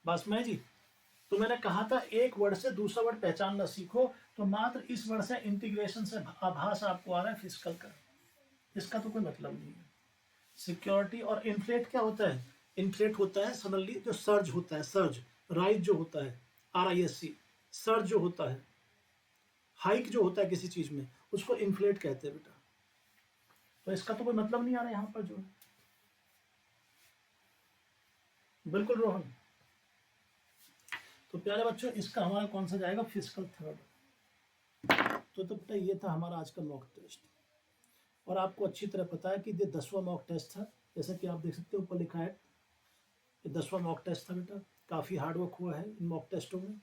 बस मैं जी, तो मैंने कहा था एक वर्ड से दूसरा वर्ड पहचानना सीखो, तो मात्र इस वर्ड से इंटीग्रेशन से आभास आपको आ रहा है फिजिकल का, इसका तो कोई मतलब नहीं है। सिक्योरिटी और इन्फ्लेट क्या होता है? इन्फ्लेट होता है सडनली, जो सर्ज होता है, सर्ज, राइज जो होता है, RISC, सर्ज जो होता है, हाइक जो होता है किसी चीज में, उसको इन्फ्लेट कहते हैं बेटा। तो इसका तो कोई मतलब नहीं आ रहा है यहाँ पर जो है। बिल्कुल रोहन। तो प्यारे बच्चों इसका हमारा कौन सा जाएगा? Physical third. तो बेटा ये था हमारा आज का मॉक टेस्ट, और आपको अच्छी तरह पता है कि ये 10वां मॉक टेस्ट था, जैसा कि आप देख सकते हो ऊपर लिखा है, ये 10वां मॉक टेस्ट था बेटा। काफ़ी हार्डवर्क हुआ है इन मॉक टेस्टों में,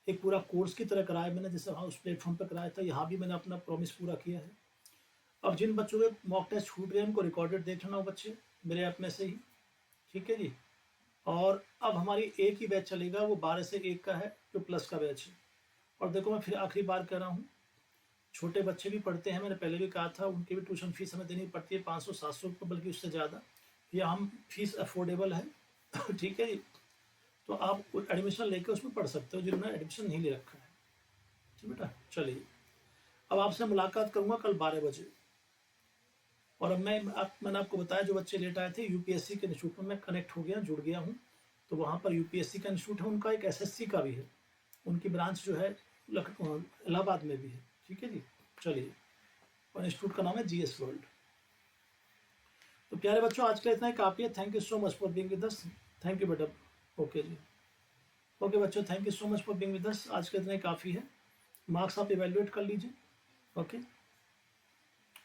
एक पूरा कोर्स की तरह कराया मैंने, जैसे वहाँ उस प्लेटफॉर्म पर कराया था, यहाँ भी मैंने अपना प्रॉमिस पूरा किया है। अब जिन बच्चों के मॉक टेस्ट छूट रहे हैं उनको रिकॉर्डेड देख लेना हो बच्चे, मेरे ऐप में से ही, ठीक है जी। और अब हमारी एक ही बैच चलेगा, वो 12 से 1 का है, जो प्लस का बैच है। और देखो मैं फिर आखिरी बार कह रहा हूँ, छोटे बच्चे भी पढ़ते हैं, मैंने पहले भी कहा था, उनकी भी ट्यूशन फीस हमें देनी पड़ती है 500-700 रुपये, बल्कि उससे ज़्यादा, या हम फीस अफोर्डेबल है ठीक है जी। तो आप एडमिशन लेकर उसमें पढ़ सकते हो जिन्होंने एडमिशन नहीं ले रखा है, ठीक बेटा। चलिए अब आपसे मुलाकात करूँगा कल 12 बजे। और अब मैंने आपको बताया जो बच्चे लेट आए थे, UPSC के इंस्टीट्यूट में मैं कनेक्ट हो गया, जुड़ गया हूँ। तो वहाँ पर UPSC का इंस्टीट्यूट है, उनका एक SSC का भी है, उनकी ब्रांच जो है इलाहाबाद में भी है, ठीक है जी। चलिए, और इंस्टीट्यूट का नाम है GS वर्ल्ड। तो प्यारे बच्चों आज के लिए इतना ही काफ़ी है। Thank you so much for being with us. Thank you बेटा। ओके जी। ओके बच्चों, thank you so much for being with us. आज के इतना ही काफ़ी है। मार्क्स आप इवेल्युएट कर लीजिए। ओके,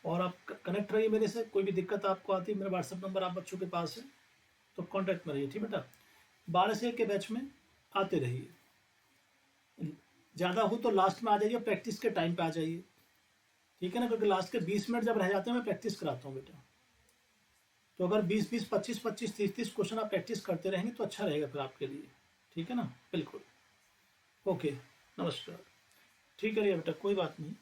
और आप कनेक्ट रहिए मेरे से। कोई भी दिक्कत आपको आती है, मेरा व्हाट्सएप नंबर आप बच्चों के पास है, तो कांटेक्ट में रहिए। ठीक बेटा, 12 से 1 के बैच में आते रहिए। ज़्यादा हो तो लास्ट में आ जाइए, प्रैक्टिस के टाइम पे आ जाइए। ठीक है ना, क्योंकि लास्ट के 20 मिनट जब रह जाते हैं मैं प्रैक्टिस कराता हूँ बेटा। तो अगर 20-20, 25-25, 30-30 क्वेश्चन आप प्रैक्टिस करते रहेंगे तो अच्छा रहेगा फिर आपके लिए। ठीक है ना, बिल्कुल। ओके, नमस्कार। ठीक है बेटा, कोई बात नहीं।